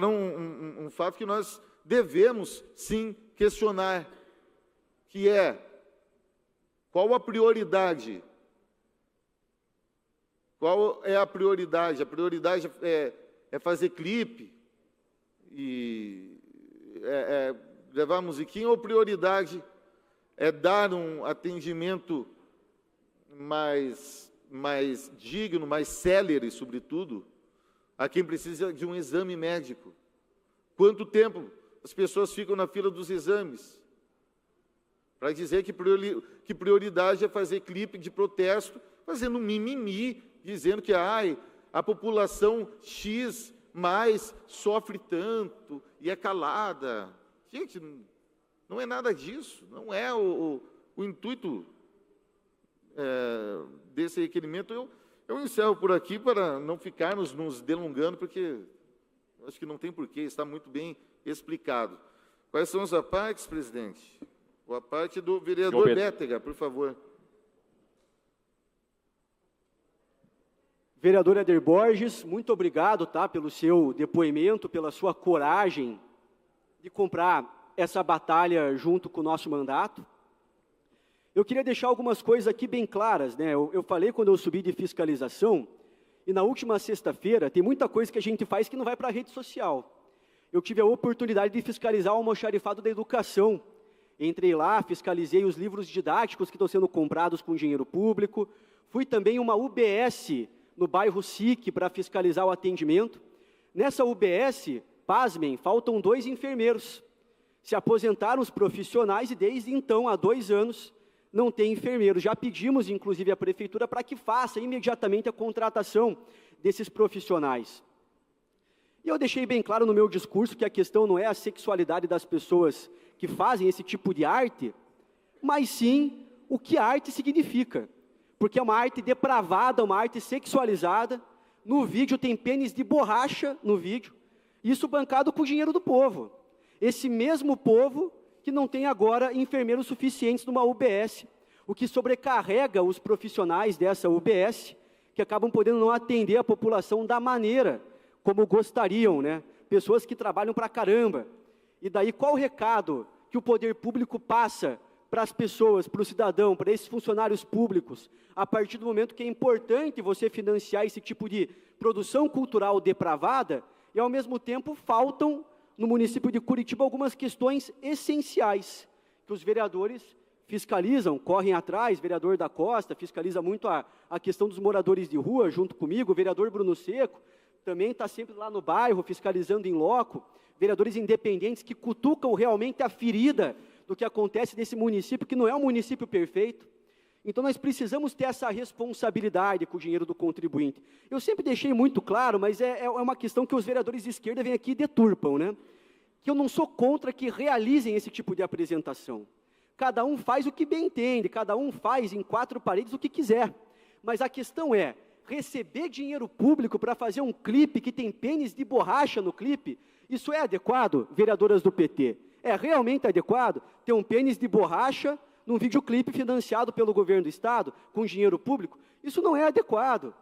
I: um fato que nós devemos, sim, questionar, que é qual a prioridade? Qual é a prioridade? A prioridade é fazer clipe e levar musiquinha, ou prioridade é dar um atendimento mais digno, mais célere, sobretudo, a quem precisa de um exame médico? Quanto tempo as pessoas ficam na fila dos exames? Para dizer que prioridade é fazer clipe de protesto, fazendo mimimi, dizendo que a população X mais sofre tanto e é calada. Gente, não é nada disso, não é o intuito desse requerimento. Eu encerro por aqui para não ficarmos nos delongando, porque acho que não tem porquê, está muito bem explicado. Quais são os apartes, presidente? O aparte do vereador Bétega, por favor.
C: Vereador Éder Borges, muito obrigado, pelo seu depoimento, pela sua coragem de comprar essa batalha junto com o nosso mandato. Eu queria deixar algumas coisas aqui bem claras, né? Eu falei quando eu subi de fiscalização, e na última sexta-feira, tem muita coisa que a gente faz que não vai para a rede social. Eu tive a oportunidade de fiscalizar o almoxarifado da educação. Entrei lá, fiscalizei os livros didáticos que estão sendo comprados com dinheiro público. Fui também em uma UBS no bairro SIC para fiscalizar o atendimento. Nessa UBS, pasmem, faltam 2 enfermeiros. Se aposentaram os profissionais e desde então, há 2 anos, não tem enfermeiro. Já pedimos, inclusive, à prefeitura para que faça imediatamente a contratação desses profissionais. E eu deixei bem claro no meu discurso que a questão não é a sexualidade das pessoas que fazem esse tipo de arte, mas sim o que a arte significa. Porque é uma arte depravada, uma arte sexualizada. No vídeo tem pênis de borracha, no vídeo, isso bancado com o dinheiro do povo. Esse mesmo povo que não tem agora enfermeiros suficientes numa UBS, o que sobrecarrega os profissionais dessa UBS, que acabam podendo não atender a população da maneira como gostariam, né? Pessoas que trabalham pra caramba. E daí qual o recado que o poder público passa para as pessoas, para o cidadão, para esses funcionários públicos, a partir do momento que é importante você financiar esse tipo de produção cultural depravada, e ao mesmo tempo faltam no município de Curitiba algumas questões essenciais, que os vereadores fiscalizam, correm atrás. O vereador da Costa fiscaliza muito a questão dos moradores de rua, junto comigo. O vereador Bruno Seco também está sempre lá no bairro, fiscalizando em loco. Vereadores independentes que cutucam realmente a ferida do que acontece nesse município, que não é um município perfeito. Então, nós precisamos ter essa responsabilidade com o dinheiro do contribuinte. Eu sempre deixei muito claro, mas é uma questão que os vereadores de esquerda vêm aqui e deturpam, né? Que eu não sou contra que realizem esse tipo de apresentação. Cada um faz o que bem entende, cada um faz em 4 paredes o que quiser. Mas a questão é, receber dinheiro público para fazer um clipe que tem pênis de borracha no clipe, isso é adequado, vereadoras do PT? É realmente adequado ter um pênis de borracha num videoclipe financiado pelo governo do Estado, com dinheiro público? Isso não é adequado.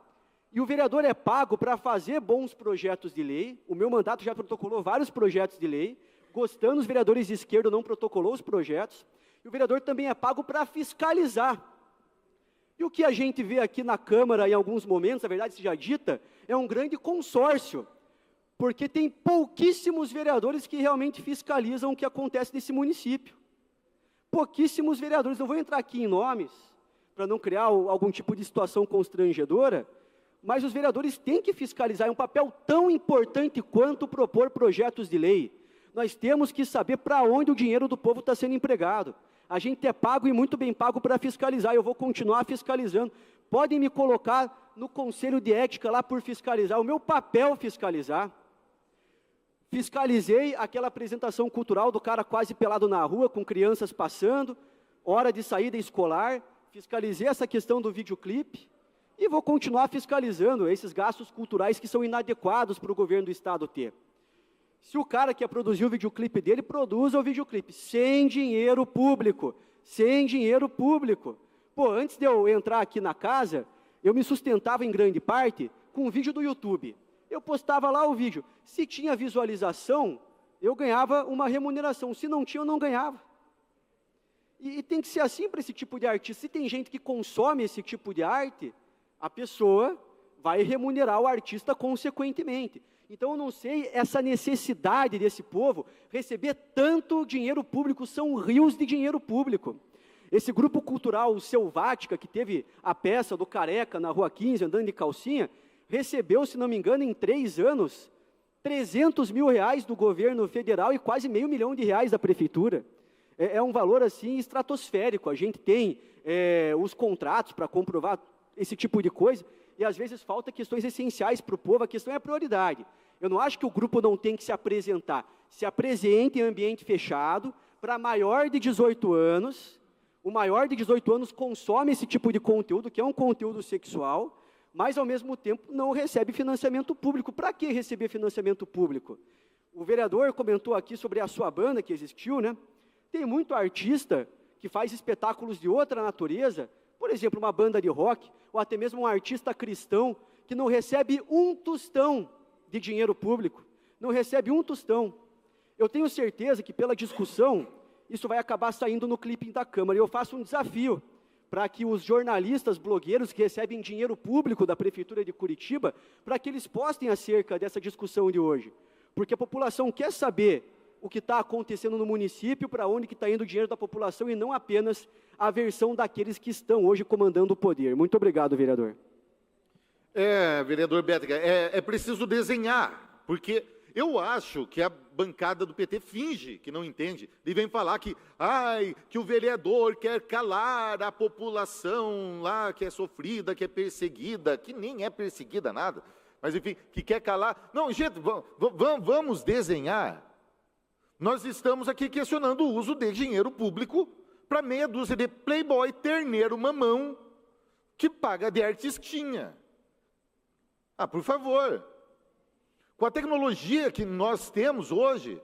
C: E o vereador é pago para fazer bons projetos de lei. O meu mandato já protocolou vários projetos de lei. Gostando, os vereadores de esquerda não protocolou os projetos. E o vereador também é pago para fiscalizar. E o que a gente vê aqui na Câmara, em alguns momentos, a verdade seja dita, é um grande consórcio, porque tem pouquíssimos vereadores que realmente fiscalizam o que acontece nesse município. Pouquíssimos vereadores. Não vou entrar aqui em nomes, para não criar algum tipo de situação constrangedora, mas os vereadores têm que fiscalizar. É um papel tão importante quanto propor projetos de lei. Nós temos que saber para onde o dinheiro do povo está sendo empregado. A gente é pago e muito bem pago para fiscalizar. Eu vou continuar fiscalizando, podem me colocar no Conselho de Ética lá por fiscalizar, o meu papel fiscalizar. Fiscalizei aquela apresentação cultural do cara quase pelado na rua, com crianças passando, hora de saída escolar, fiscalizei essa questão do videoclipe, e vou continuar fiscalizando esses gastos culturais que são inadequados para o governo do Estado ter. Se o cara que quer produzir o videoclipe dele, produza o videoclipe, sem dinheiro público, sem dinheiro público. Pô, antes de eu entrar aqui na casa, eu me sustentava em grande parte com um vídeo do YouTube. Eu postava lá o vídeo. Se tinha visualização, eu ganhava uma remuneração. Se não tinha, eu não ganhava. E tem que ser assim para esse tipo de artista. Se tem gente que consome esse tipo de arte, a pessoa vai remunerar o artista consequentemente. Então, eu não sei essa necessidade desse povo receber tanto dinheiro público, são rios de dinheiro público. Esse grupo cultural, o Selvática, que teve a peça do Careca na Rua 15, andando de calcinha, recebeu, se não me engano, em 3 anos, 300 mil reais do governo federal e quase R$500 mil da prefeitura. É um valor, assim, estratosférico. A gente tem os contratos para comprovar esse tipo de coisa, e às vezes falta questões essenciais para o povo, a questão é a prioridade. Eu não acho que o grupo não tem que se apresentar. Se apresente em ambiente fechado, para maior de 18 anos, o maior de 18 anos consome esse tipo de conteúdo, que é um conteúdo sexual, mas, ao mesmo tempo, não recebe financiamento público. Para que receber financiamento público? O vereador comentou aqui sobre a sua banda, que existiu, né? Tem muito artista que faz espetáculos de outra natureza, por exemplo, uma banda de rock, ou até mesmo um artista cristão, que não recebe um tostão de dinheiro público, não recebe um tostão. Eu tenho certeza que, pela discussão, isso vai acabar saindo no clipe da Câmara. E eu faço um desafio para que os jornalistas, blogueiros que recebem dinheiro público da Prefeitura de Curitiba, para que eles postem acerca dessa discussão de hoje. Porque a população quer saber o que está acontecendo no município, para onde que está indo o dinheiro da população, e não apenas a versão daqueles que estão hoje comandando o poder. Muito obrigado, vereador.
I: Vereador Bétega, é preciso desenhar, porque eu acho que a bancada do PT finge que não entende, e vem falar que o vereador quer calar a população lá que é sofrida, que é perseguida, que nem é perseguida nada, mas enfim, que quer calar. Não, gente, vamos desenhar. Nós estamos aqui questionando o uso de dinheiro público para meia dúzia de playboy, terneiro, mamão, que paga de artistinha. Por favor. Com a tecnologia que nós temos hoje,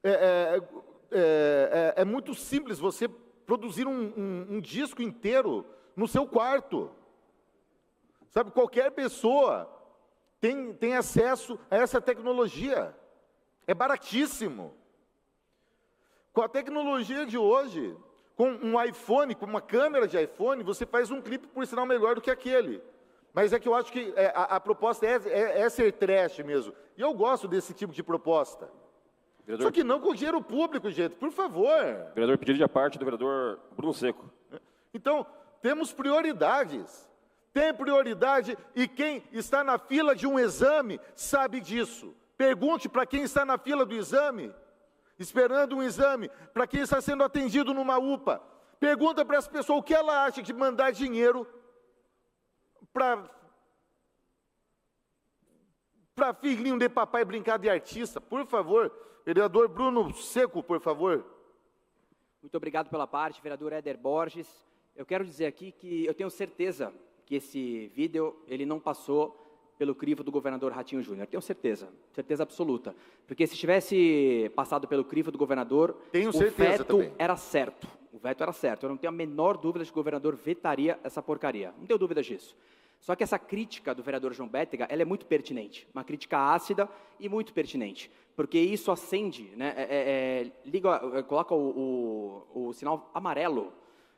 I: é muito simples você produzir um disco inteiro no seu quarto. Sabe, qualquer pessoa tem acesso a essa tecnologia. É baratíssimo. Com a tecnologia de hoje, com um iPhone, com uma câmera de iPhone, você faz um clipe, por sinal, melhor do que aquele. Mas é que eu acho que a proposta é ser trash mesmo. E eu gosto desse tipo de proposta. Vereador, só que não com dinheiro público, gente, por favor.
E: Vereador, pedido de parte do vereador Bruno Seco.
I: Então, temos prioridades. Tem prioridade, e quem está na fila de um exame sabe disso. Pergunte para quem está na fila do exame, esperando um exame, para quem está sendo atendido numa UPA. Pergunta para essa pessoa o que ela acha de mandar dinheiro para filhinho de papai brincar de artista. Por favor, vereador Bruno Seco, por favor.
J: Muito obrigado pela parte, vereador Éder Borges. Eu quero dizer aqui que eu tenho certeza que esse vídeo ele não passou pelo crivo do governador Ratinho Júnior. Tenho certeza absoluta. Porque se tivesse passado pelo crivo do governador, o veto era certo. O veto era certo. Eu não tenho a menor dúvida de que o governador vetaria essa porcaria. Não tenho dúvidas disso. Só que essa crítica do vereador João Bétega, ela é muito pertinente. Uma crítica ácida e muito pertinente. Porque isso acende, né, coloca o sinal amarelo,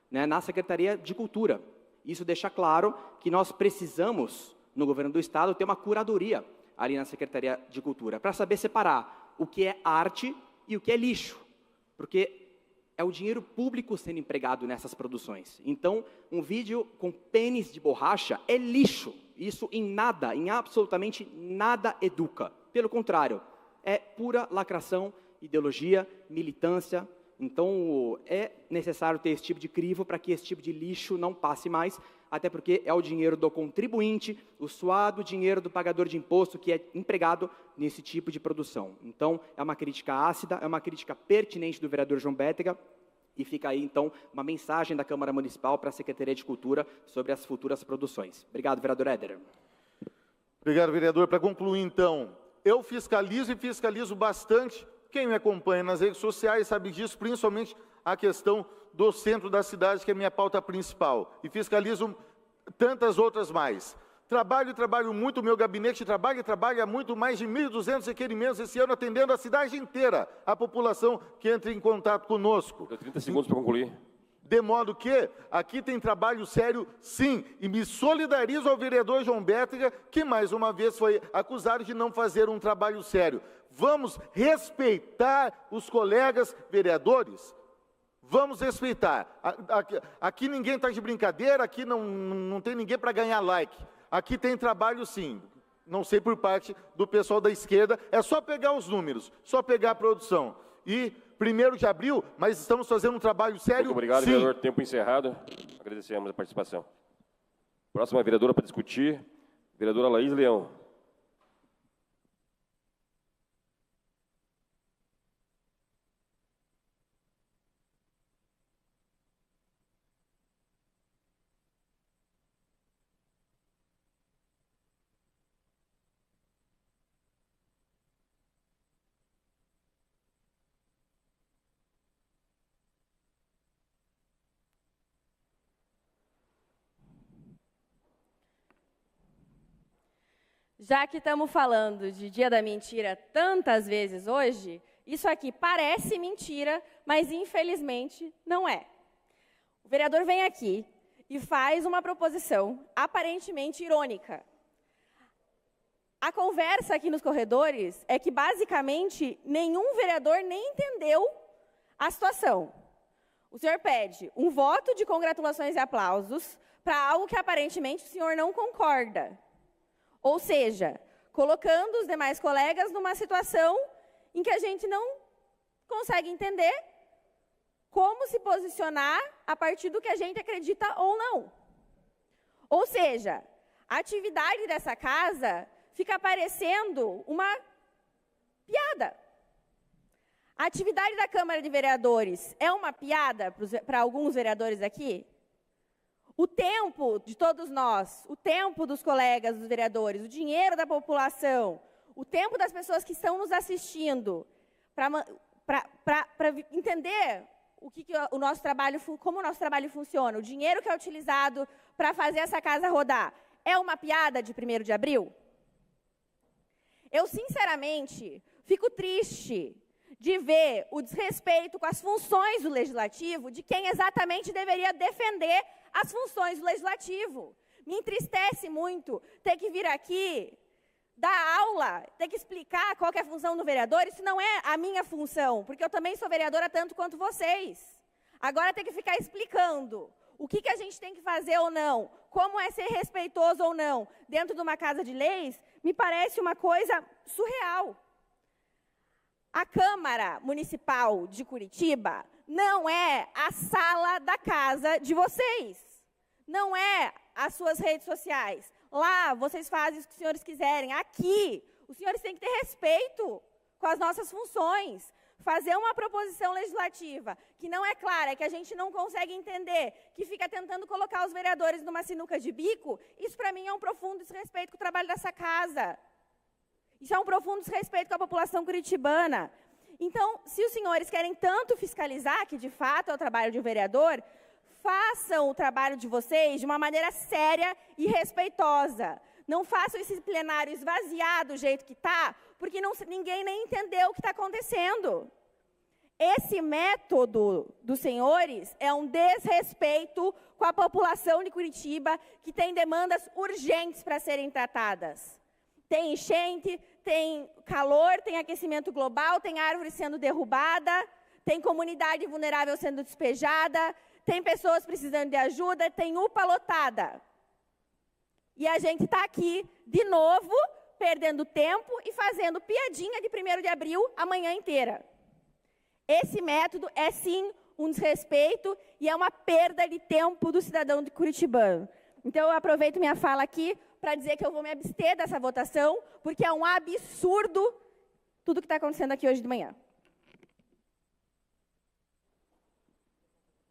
J: né, na Secretaria de Cultura. Isso deixa claro que nós precisamos, no governo do Estado, ter uma curadoria ali na Secretaria de Cultura, para saber separar o que é arte e o que é lixo, porque é o dinheiro público sendo empregado nessas produções. Então, um vídeo com pênis de borracha é lixo. Isso em nada, em absolutamente nada educa. Pelo contrário, é pura lacração, ideologia, militância. Então, é necessário ter esse tipo de crivo para que esse tipo de lixo não passe mais. até porque é o dinheiro do contribuinte, o suado dinheiro do pagador de imposto que é empregado nesse tipo de produção. Então, é uma crítica ácida, é uma crítica pertinente do vereador João Bétega, e fica aí, então, uma mensagem da Câmara Municipal para a Secretaria de Cultura sobre as futuras produções. Obrigado, vereador Éder.
I: Obrigado, vereador. Para concluir, então, eu fiscalizo e fiscalizo bastante. Quem me acompanha nas redes sociais sabe disso, principalmente a questão do centro da cidade, que é a minha pauta principal. E fiscalizo tantas outras mais. Trabalho muito, o meu gabinete trabalha muito, mais de 1.200 requerimentos esse ano, atendendo a cidade inteira, a população que entra em contato conosco.
E: 30 segundos para concluir.
I: De modo que aqui tem trabalho sério, sim, e me solidarizo ao vereador João Bétega, que mais uma vez foi acusado de não fazer um trabalho sério. Vamos respeitar os colegas vereadores? Vamos respeitar. Aqui ninguém está de brincadeira, aqui não tem ninguém para ganhar like. Aqui tem trabalho, sim. Não sei por parte do pessoal da esquerda. É só pegar os números, só pegar a produção. E 1º de abril, mas estamos fazendo um trabalho sério.
E: Muito obrigado,
I: sim.
E: vereador. Tempo encerrado. Agradecemos a participação. Próxima vereadora para discutir, vereadora Laís Leão.
H: Já que estamos falando de Dia da Mentira tantas vezes hoje, isso aqui parece mentira, mas infelizmente não é. O vereador vem aqui e faz uma proposição aparentemente irônica. A conversa aqui nos corredores é que, basicamente, nenhum vereador nem entendeu a situação. O senhor pede um voto de congratulações e aplausos para algo que aparentemente o senhor não concorda. Ou seja, colocando os demais colegas numa situação em que a gente não consegue entender como se posicionar a partir do que a gente acredita ou não. Ou seja, a atividade dessa casa fica parecendo uma piada. A atividade da Câmara de Vereadores é uma piada para alguns vereadores aqui? O tempo de todos nós, o tempo dos colegas, dos vereadores, o dinheiro da população, o tempo das pessoas que estão nos assistindo, para entender o nosso trabalho, como o nosso trabalho funciona, o dinheiro que é utilizado para fazer essa casa rodar, é uma piada de 1º de abril? Eu, sinceramente, fico triste de ver o desrespeito com as funções do Legislativo de quem exatamente deveria defender as funções do Legislativo. Me entristece muito ter que vir aqui, dar aula, ter que explicar qual que é a função do vereador. Isso não é a minha função, porque eu também sou vereadora tanto quanto vocês. Agora ter que ficar explicando o que a gente tem que fazer ou não, como é ser respeitoso ou não, dentro de uma casa de leis, me parece uma coisa surreal. A Câmara Municipal de Curitiba não é a sala da casa de vocês. Não é as suas redes sociais. Lá, vocês fazem o que os senhores quiserem. Aqui, os senhores têm que ter respeito com as nossas funções. Fazer uma proposição legislativa que não é clara, que a gente não consegue entender, que fica tentando colocar os vereadores numa sinuca de bico, isso, para mim, é um profundo desrespeito com o trabalho dessa casa. Isso é um profundo desrespeito com a população curitibana. Então, se os senhores querem tanto fiscalizar, que de fato é o trabalho de um vereador, façam o trabalho de vocês de uma maneira séria e respeitosa. Não façam esse plenário esvaziar do jeito que está, porque ninguém nem entendeu o que está acontecendo. Esse método dos senhores é um desrespeito com a população de Curitiba, que tem demandas urgentes para serem tratadas. Tem enchente, tem calor, tem aquecimento global, tem árvore sendo derrubada, tem comunidade vulnerável sendo despejada, tem pessoas precisando de ajuda, tem UPA lotada. E a gente está aqui, de novo, perdendo tempo e fazendo piadinha de 1º de abril a manhã inteira. Esse método é, sim, um desrespeito e é uma perda de tempo do cidadão de curitibano. Então, eu aproveito minha fala aqui para dizer que eu vou me abster dessa votação, porque é um absurdo tudo que está acontecendo aqui hoje de manhã.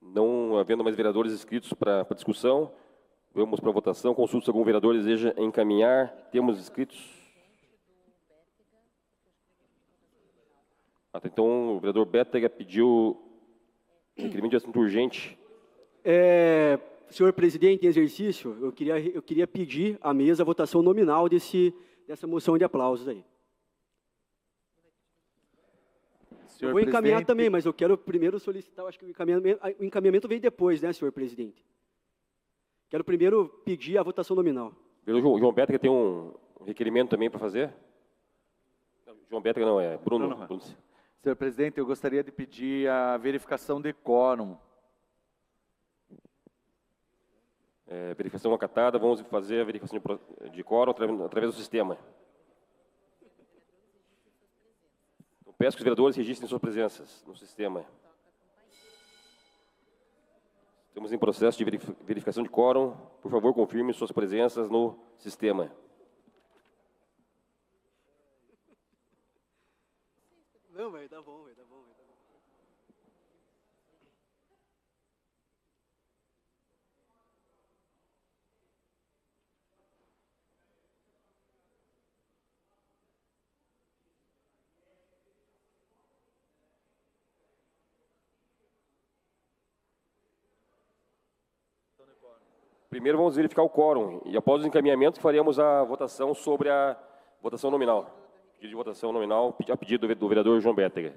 E: Não havendo mais vereadores inscritos para discussão, vamos para a votação. Consulta se algum vereador deseja encaminhar. Temos inscritos. Então, o vereador Bétega pediu requerimento de assunto urgente.
C: Senhor presidente, em exercício, eu queria pedir à mesa a votação nominal dessa moção de aplausos aí. Eu vou encaminhar também, mas eu quero primeiro solicitar, acho que o encaminhamento veio depois, né, senhor presidente? Quero primeiro pedir a votação nominal.
E: O João Bétega tem um requerimento também para fazer? Não, João Bétega não, é Bruno.
A: Não. Senhor presidente, eu gostaria de pedir a verificação de quórum.
E: Verificação acatada, vamos fazer a verificação de quórum através do sistema. Eu peço que os vereadores registrem suas presenças no sistema. Estamos em processo de verificação de quórum. Por favor, confirme suas presenças no sistema.
C: Não, vai dar bom, vai dar bom.
E: Primeiro vamos verificar o quórum e após o encaminhamento faremos a votação sobre a votação nominal. Pedido de votação nominal a pedido do vereador João Bétega.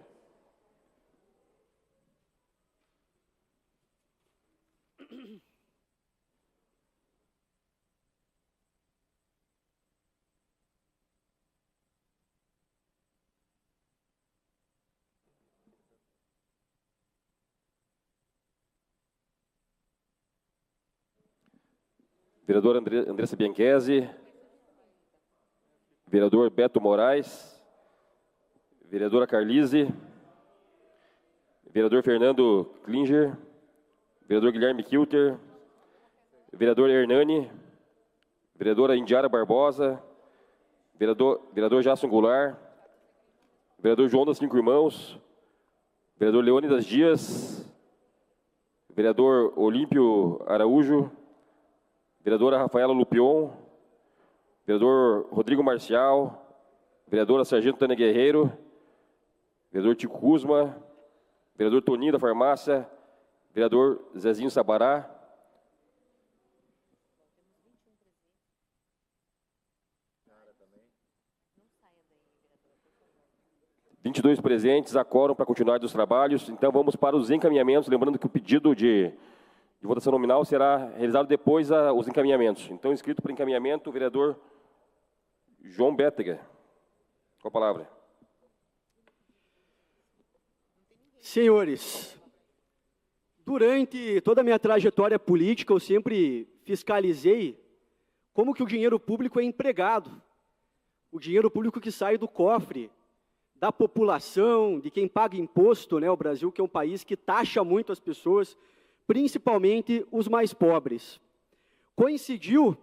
E: Vereador Andressa Bianchesi, vereador Beto Moraes, vereadora Carlise, vereador Fernando Klinger, vereador Guilherme Kilter, vereador Hernani, vereadora Indiara Barbosa, vereador Jason Goulart, vereador João das Cinco Irmãos, vereador Leônidas Dias, vereador Olímpio Araújo, vereadora Rafaela Lupion, vereador Rodrigo Marcial, vereadora Sargento Tânia Guerreiro, vereador Tico Kuzma, vereador Toninho da Farmácia, vereador Zezinho Sabará, (22 presentes, há quórum para continuar dos trabalhos. Então vamos para os encaminhamentos, lembrando que o pedido de votação nominal será realizado depois os encaminhamentos. Então, inscrito para encaminhamento, o vereador João Bétega. Com a palavra.
C: Senhores, durante toda a minha trajetória política, eu sempre fiscalizei como que o dinheiro público é empregado. O dinheiro público que sai do cofre da população, de quem paga imposto, né? O Brasil, que é um país que taxa muito as pessoas, principalmente os mais pobres. Coincidiu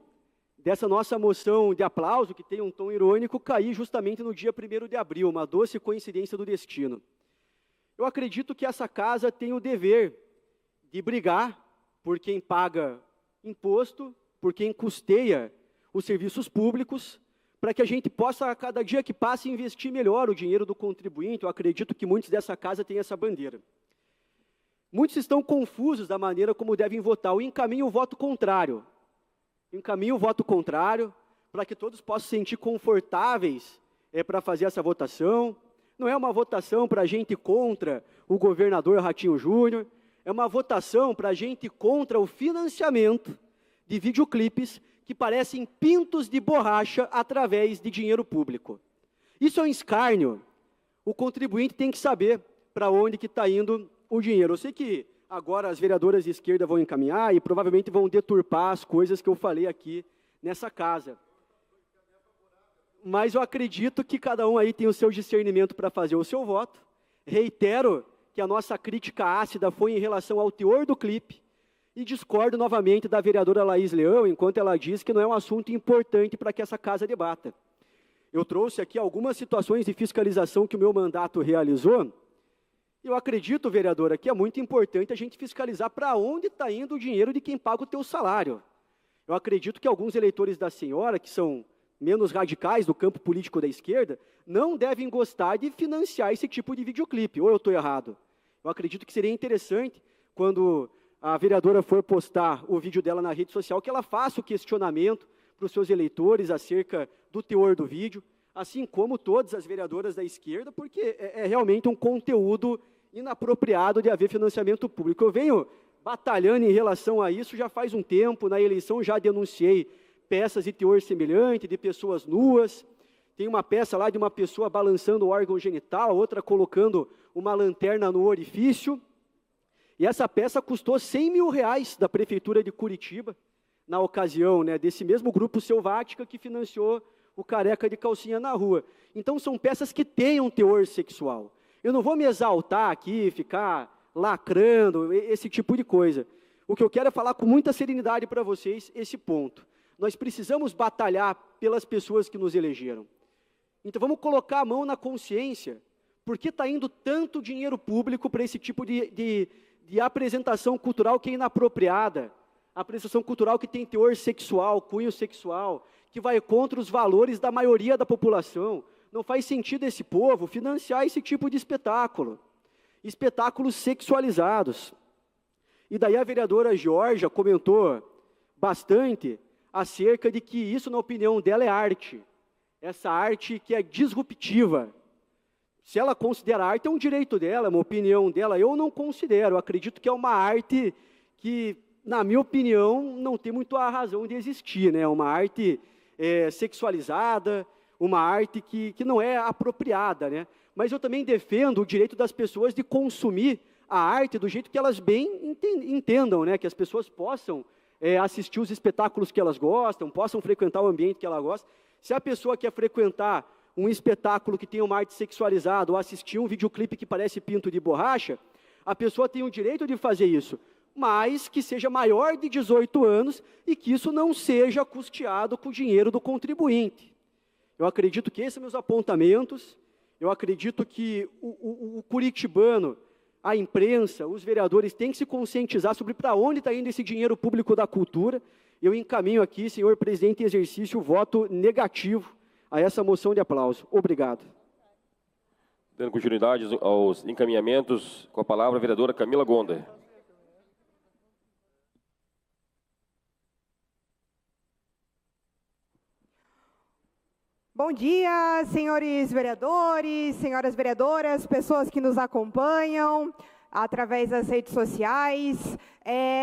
C: dessa nossa moção de aplauso, que tem um tom irônico, cair justamente no dia 1º de abril, uma doce coincidência do destino. Eu acredito que essa casa tem o dever de brigar por quem paga imposto, por quem custeia os serviços públicos, para que a gente possa, a cada dia que passa, investir melhor o dinheiro do contribuinte. Eu acredito que muitos dessa casa têm essa bandeira. Muitos estão confusos da maneira como devem votar. Eu encaminho o voto contrário. Encaminho o voto contrário para que todos possam se sentir confortáveis para fazer essa votação. Não é uma votação para a gente contra o governador Ratinho Júnior, é uma votação para a gente contra o financiamento de videoclipes que parecem pintos de borracha através de dinheiro público. Isso é um escárnio. O contribuinte tem que saber para onde que está indo o dinheiro. Eu sei que agora as vereadoras de esquerda vão encaminhar e provavelmente vão deturpar as coisas que eu falei aqui nessa casa. Mas eu acredito que cada um aí tem o seu discernimento para fazer o seu voto. Reitero que a nossa crítica ácida foi em relação ao teor do clipe E discordo novamente da vereadora Laís Leão, enquanto ela diz que não é um assunto importante para que essa casa debata. Eu trouxe aqui algumas situações de fiscalização que o meu mandato realizou. Eu acredito, vereadora, que é muito importante a gente fiscalizar para onde está indo o dinheiro de quem paga o teu salário. Eu acredito que alguns eleitores da senhora, que são menos radicais do campo político da esquerda, não devem gostar de financiar esse tipo de videoclipe, ou eu estou errado? Eu acredito que seria interessante, quando a vereadora for postar o vídeo dela na rede social, que ela faça o questionamento para os seus eleitores acerca do teor do vídeo, assim como todas as vereadoras da esquerda, porque é realmente um conteúdo inapropriado de haver financiamento público. Eu venho batalhando em relação a isso já faz um tempo, na eleição já denunciei peças de teor semelhante, de pessoas nuas, tem uma peça lá de uma pessoa balançando o órgão genital, outra colocando uma lanterna no orifício, e essa peça custou R$100 mil da Prefeitura de Curitiba, na ocasião, né, desse mesmo grupo Selvática que financiou o Careca de Calcinha na Rua. Então, são peças que têm um teor sexual. Eu não vou me exaltar aqui, ficar lacrando, esse tipo de coisa. O que eu quero é falar com muita serenidade para vocês esse ponto. Nós precisamos batalhar pelas pessoas que nos elegeram. Então, vamos colocar a mão na consciência. Por que está indo tanto dinheiro público para esse tipo de apresentação cultural que é inapropriada? Apresentação cultural que tem teor sexual, cunho sexual, que vai contra os valores da maioria da população. Não faz sentido esse povo financiar esse tipo de espetáculo. Espetáculos sexualizados. E daí a vereadora Georgia comentou bastante acerca de que isso, na opinião dela, é arte. Essa arte que é disruptiva. Se ela considera arte, é um direito dela, é uma opinião dela. Eu não considero, eu acredito que é uma arte que, na minha opinião, não tem muito a razão de existir, né? Uma arte sexualizada, uma arte que não é apropriada, né? Mas eu também defendo o direito das pessoas de consumir a arte do jeito que elas bem entendam, né? Que as pessoas possam assistir os espetáculos que elas gostam, possam frequentar o ambiente que ela gosta. Se a pessoa quer frequentar um espetáculo que tem uma arte sexualizada ou assistir um videoclipe que parece pinto de borracha, a pessoa tem o direito de fazer isso, mas que seja maior de 18 anos e que isso não seja custeado com o dinheiro do contribuinte. Eu acredito que esses são meus apontamentos, eu acredito que o curitibano, a imprensa, os vereadores têm que se conscientizar sobre para onde está indo esse dinheiro público da cultura. Eu encaminho aqui, senhor presidente em exercício, o voto negativo a essa moção de aplauso. Obrigado.
E: Dando continuidade aos encaminhamentos, com a palavra a vereadora Camila Gonda.
K: Bom dia, senhores vereadores, senhoras vereadoras, pessoas que nos acompanham através das redes sociais.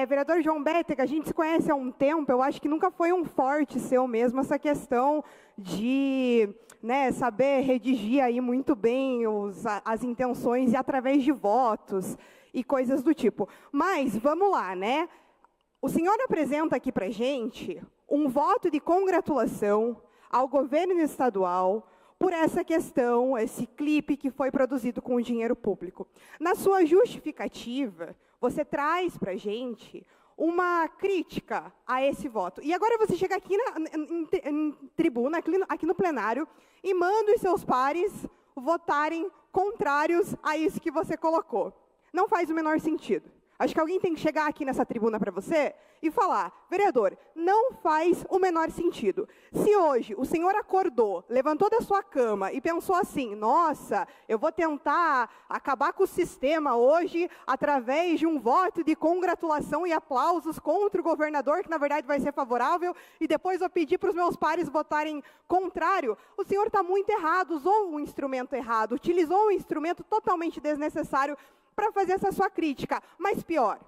K: Vereador João Bétega, a gente se conhece há um tempo, eu acho que nunca foi um forte seu mesmo essa questão de saber redigir aí muito bem as intenções e através de votos e coisas do tipo. Mas, vamos lá, né? O senhor apresenta aqui para a gente um voto de congratulação ao governo estadual por essa questão, esse clipe que foi produzido com o dinheiro público. Na sua justificativa, você traz para a gente uma crítica a esse voto. E agora você chega aqui em tribuna, aqui no plenário, e manda os seus pares votarem contrários a isso que você colocou. Não faz o menor sentido. Acho que alguém tem que chegar aqui nessa tribuna para você e falar, vereador, não faz o menor sentido. Se hoje o senhor acordou, levantou da sua cama e pensou assim, nossa, eu vou tentar acabar com o sistema hoje através de um voto de congratulação e aplausos contra o governador, que na verdade vai ser favorável, e depois vou pedir para os meus pares votarem contrário, o senhor está muito errado, usou um instrumento errado, utilizou um instrumento totalmente desnecessário para fazer essa sua crítica. Mas pior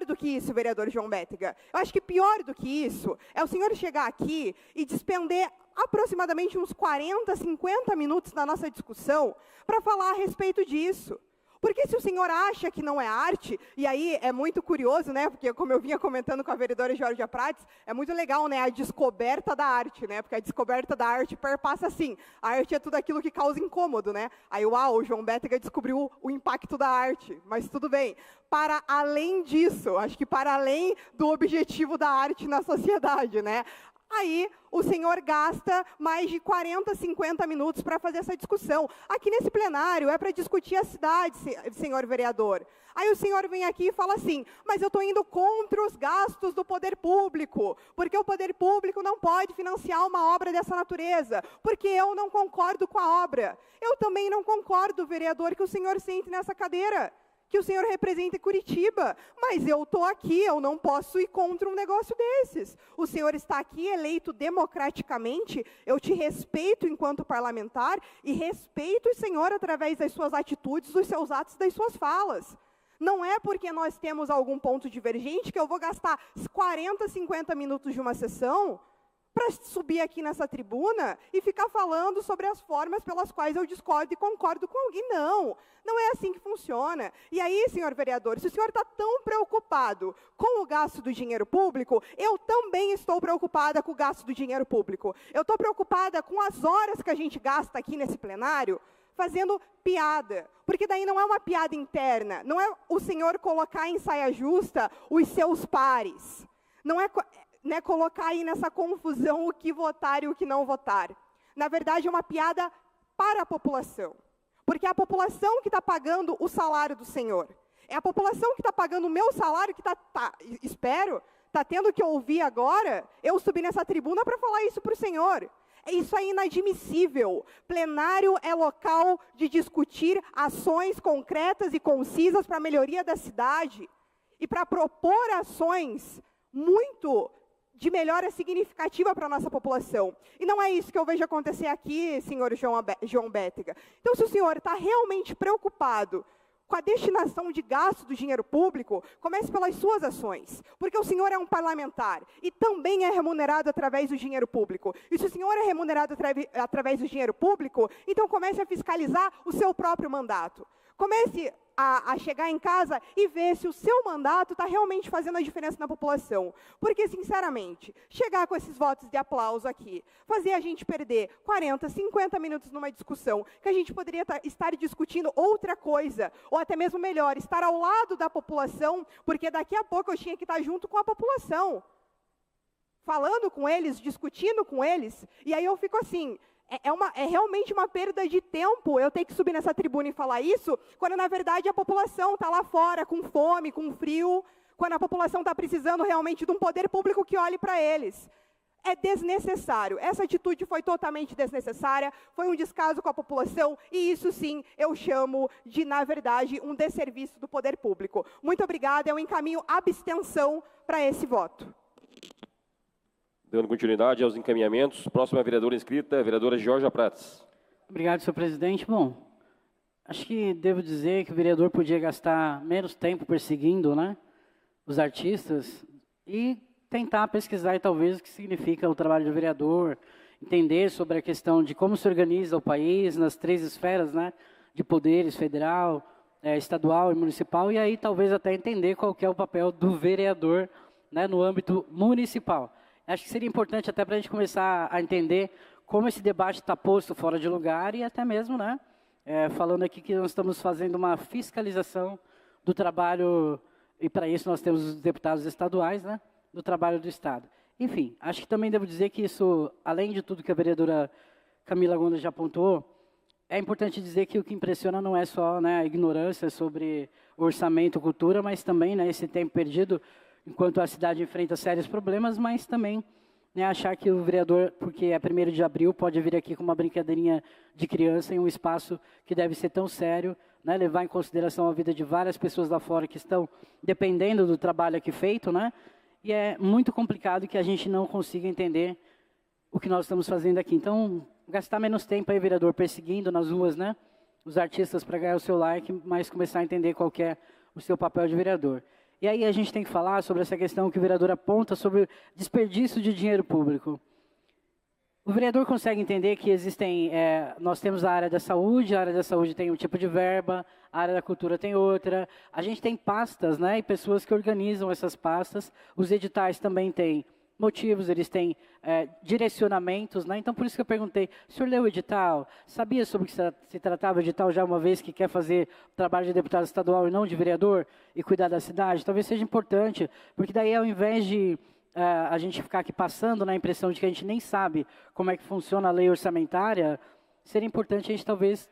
K: do que isso, vereador João Bétega, eu acho que pior do que isso é o senhor chegar aqui e despender aproximadamente uns 40, 50 minutos na nossa discussão para falar a respeito disso. Porque se o senhor acha que não é arte, e aí é muito curioso, né? Porque como eu vinha comentando com a vereadora Georgia Prates, é muito legal, né? A descoberta da arte, né? Porque a descoberta da arte perpassa assim. A arte é tudo aquilo que causa incômodo, né? Aí, uau, o João Bétega descobriu o impacto da arte. Mas tudo bem. Para além disso, acho que para além do objetivo da arte na sociedade, né? Aí o senhor gasta mais de 40, 50 minutos para fazer essa discussão. Aqui nesse plenário é para discutir a cidade, senhor vereador. Aí o senhor vem aqui e fala assim, mas eu estou indo contra os gastos do poder público, porque o poder público não pode financiar uma obra dessa natureza, porque eu não concordo com a obra. Eu também não concordo, vereador, que o senhor sente nessa cadeira, que o senhor representa Curitiba, mas eu estou aqui, eu não posso ir contra um negócio desses. O senhor está aqui eleito democraticamente, eu te respeito enquanto parlamentar e respeito o senhor através das suas atitudes, dos seus atos, das suas falas. Não é porque nós temos algum ponto divergente que eu vou gastar 40, 50 minutos de uma sessão para subir aqui nessa tribuna e ficar falando sobre as formas pelas quais eu discordo e concordo com alguém. Não, não é assim que funciona. E aí, senhor vereador, se o senhor está tão preocupado com o gasto do dinheiro público, eu também estou preocupada com o gasto do dinheiro público. Eu estou preocupada com as horas que a gente gasta aqui nesse plenário fazendo piada, porque daí não é uma piada interna, não é o senhor colocar em saia justa os seus pares, não é colocar aí nessa confusão o que votar e o que não votar. Na verdade, é uma piada para a população. Porque é a população que está pagando o salário do senhor. É a população que está pagando o meu salário que está tendo que ouvir agora eu subir nessa tribuna para falar isso para o senhor. Isso é inadmissível. Plenário é local de discutir ações concretas e concisas para a melhoria da cidade e para propor ações muito de melhora significativa para a nossa população. E não é isso que eu vejo acontecer aqui, senhor João Bétega. Então, se o senhor está realmente preocupado com a destinação de gasto do dinheiro público, comece pelas suas ações, porque o senhor é um parlamentar e também é remunerado através do dinheiro público. E se o senhor é remunerado através do dinheiro público, então comece a fiscalizar o seu próprio mandato. Comece a chegar em casa e ver se o seu mandato está realmente fazendo a diferença na população. Porque, sinceramente, chegar com esses votos de aplauso aqui, fazer a gente perder 40, 50 minutos numa discussão, que a gente poderia estar discutindo outra coisa, ou até mesmo melhor, estar ao lado da população, porque daqui a pouco eu tinha que estar junto com a população, falando com eles, discutindo com eles, e aí eu fico assim... É realmente uma perda de tempo eu ter que subir nessa tribuna e falar isso, quando, na verdade, a população está lá fora, com fome, com frio, quando a população está precisando realmente de um poder público que olhe para eles. É desnecessário. Essa atitude foi totalmente desnecessária, foi um descaso com a população, e isso, sim, eu chamo de, na verdade, um desserviço do poder público. Muito obrigada, eu encaminho abstenção para esse voto.
E: Dando continuidade aos encaminhamentos, próxima vereadora inscrita, a vereadora Georgia Prates.
F: Obrigado, senhor presidente. Bom, acho que devo dizer que o vereador podia gastar menos tempo perseguindo, né, os artistas e tentar pesquisar, talvez, o que significa o trabalho do vereador, entender sobre a questão de como se organiza o país nas 3 esferas, né, de poderes, federal, estadual e municipal, e aí talvez até entender qual que é o papel do vereador, né, no âmbito municipal. Acho que seria importante até para a gente começar a entender como esse debate está posto fora de lugar e até mesmo, né, falando aqui que nós estamos fazendo uma fiscalização do trabalho, e para isso nós temos os deputados estaduais, né, do trabalho do Estado. Enfim, acho que também devo dizer que isso, além de tudo que a vereadora Camila Gonda já apontou, é importante dizer que o que impressiona não é só, né, a ignorância sobre orçamento, cultura, mas também, né, esse tempo perdido enquanto a cidade enfrenta sérios problemas, mas também, né, achar que o vereador, porque é 1º de abril, pode vir aqui com uma brincadeirinha de criança em um espaço que deve ser tão sério, né, levar em consideração a vida de várias pessoas lá fora que estão dependendo do trabalho aqui feito, né, e é muito complicado que a gente não consiga entender o que nós estamos fazendo aqui. Então, gastar menos tempo aí, vereador, perseguindo nas ruas, né, os artistas para ganhar o seu like, mas começar a entender qual que é o seu papel de vereador. E aí a gente tem que falar sobre essa questão que o vereador aponta sobre o desperdício de dinheiro público. O vereador consegue entender que existem, nós temos a área da saúde tem um tipo de verba, a área da cultura tem outra, a gente tem pastas, né, e pessoas que organizam essas pastas, os editais também têm motivos, eles têm direcionamentos, né, então por isso que eu perguntei, o senhor leu o edital? Sabia sobre o que se tratava o edital já uma vez que quer fazer trabalho de deputado estadual e não de vereador e cuidar da cidade? Talvez seja importante, porque daí ao invés de a gente ficar aqui passando na impressão de que a gente nem sabe como é que funciona a lei orçamentária, seria importante a gente talvez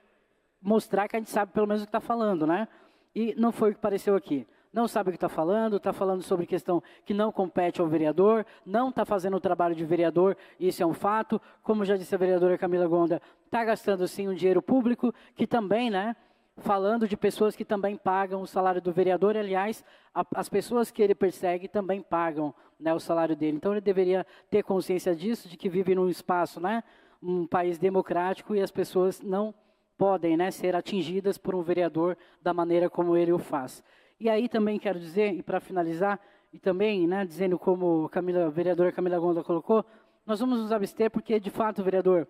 F: mostrar que a gente sabe pelo menos o que está falando, né? E não foi o que apareceu aqui. Não sabe o que está falando sobre questão que não compete ao vereador, não está fazendo o trabalho de vereador, isso é um fato. Como já disse a vereadora Camila Gonda, está gastando sim um dinheiro público, que também, né? Falando de pessoas que também pagam o salário do vereador, aliás, as pessoas que ele persegue também pagam, né, o salário dele. Então ele deveria ter consciência disso, de que vive num espaço, né, um país democrático e as pessoas não podem, né, ser atingidas por um vereador da maneira como ele o faz. E aí também quero dizer, e para finalizar, e também, né, dizendo como a vereadora Camila Gonda colocou, nós vamos nos abster porque, de fato, vereador,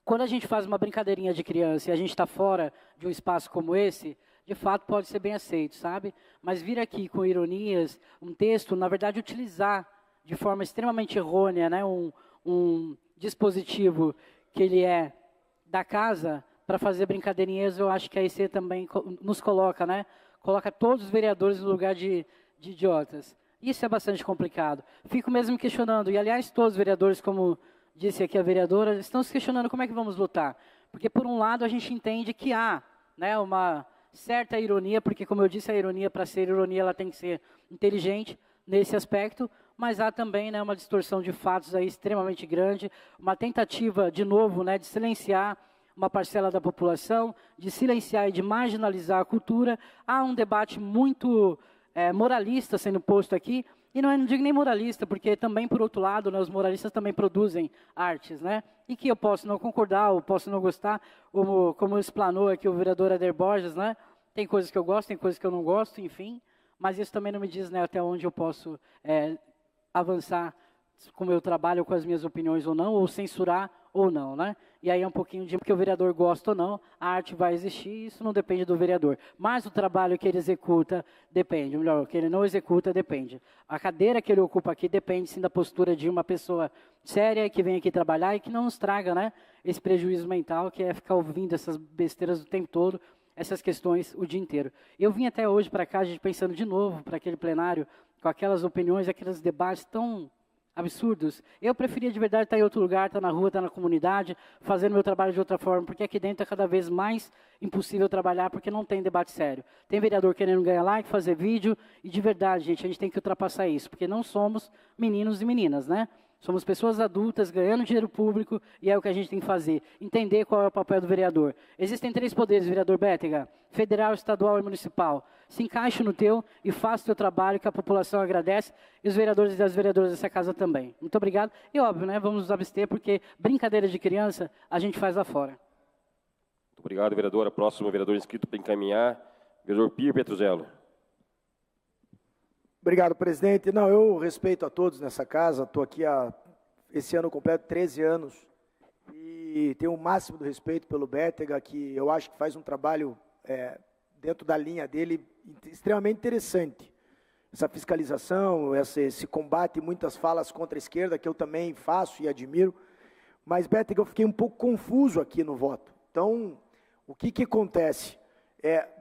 F: quando a gente faz uma brincadeirinha de criança e a gente está fora de um espaço como esse, de fato pode ser bem aceito, sabe? Mas vir aqui com ironias, um texto, na verdade, utilizar de forma extremamente errônea, né, um dispositivo que ele é da casa para fazer brincadeirinhas, eu acho que aí você também nos coloca, né? Coloca todos os vereadores no lugar de idiotas. Isso é bastante complicado. Fico mesmo questionando, e aliás todos os vereadores, como disse aqui a vereadora, estão se questionando como é que vamos lutar. Porque, por um lado, a gente entende que há, né, uma certa ironia, porque, como eu disse, a ironia, para ser ironia, ela tem que ser inteligente nesse aspecto, mas há também, né, uma distorção de fatos aí extremamente grande, uma tentativa, de novo, né, de silenciar uma parcela da população, de silenciar e de marginalizar a cultura. Há um debate muito moralista sendo posto aqui, e não digo nem moralista, porque também, por outro lado, né, os moralistas também produzem artes, né? E que eu posso não concordar, ou posso não gostar, como explanou aqui o vereador Éder Borges, né? Tem coisas que eu gosto, tem coisas que eu não gosto, enfim, mas isso também não me diz, né, até onde eu posso avançar com o meu trabalho, com as minhas opiniões ou não, ou censurar ou não, né? E aí é um pouquinho de que o vereador gosta ou não, a arte vai existir, isso não depende do vereador. Mas o trabalho que ele executa depende, ou melhor, o que ele não executa depende. A cadeira que ele ocupa aqui depende, sim, da postura de uma pessoa séria que vem aqui trabalhar e que não nos traga, né, esse prejuízo mental, que é ficar ouvindo essas besteiras o tempo todo, essas questões o dia inteiro. Eu vim até hoje para cá, a gente pensando de novo para aquele plenário, com aquelas opiniões, aqueles debates tão absurdos. Eu preferia de verdade estar em outro lugar, estar na rua, estar na comunidade, fazendo meu trabalho de outra forma, porque aqui dentro é cada vez mais impossível trabalhar, porque não tem debate sério. Tem vereador querendo ganhar like, fazer vídeo, e de verdade, gente, a gente tem que ultrapassar isso, porque não somos meninos e meninas, né? Somos pessoas adultas, ganhando dinheiro público, e é o que a gente tem que fazer. Entender qual é o papel do vereador. Existem 3 poderes, vereador Bétega: federal, estadual e municipal. Se encaixe no teu e faça o teu trabalho, que a população agradece, e os vereadores e as vereadoras dessa casa também. Muito obrigado. E óbvio, né, vamos nos abster, porque brincadeira de criança a gente faz lá fora.
E: Muito obrigado, vereadora. Próximo vereador inscrito para encaminhar, vereador Pio Petruzzello.
L: Obrigado, presidente. Não, eu respeito a todos nessa casa, estou aqui esse ano completo 13 anos, e tenho o máximo do respeito pelo Bétega, que eu acho que faz um trabalho dentro da linha dele extremamente interessante. Essa fiscalização, esse combate, muitas falas contra a esquerda, que eu também faço e admiro, mas, Bétega, eu fiquei um pouco confuso aqui no voto. Então, o que acontece?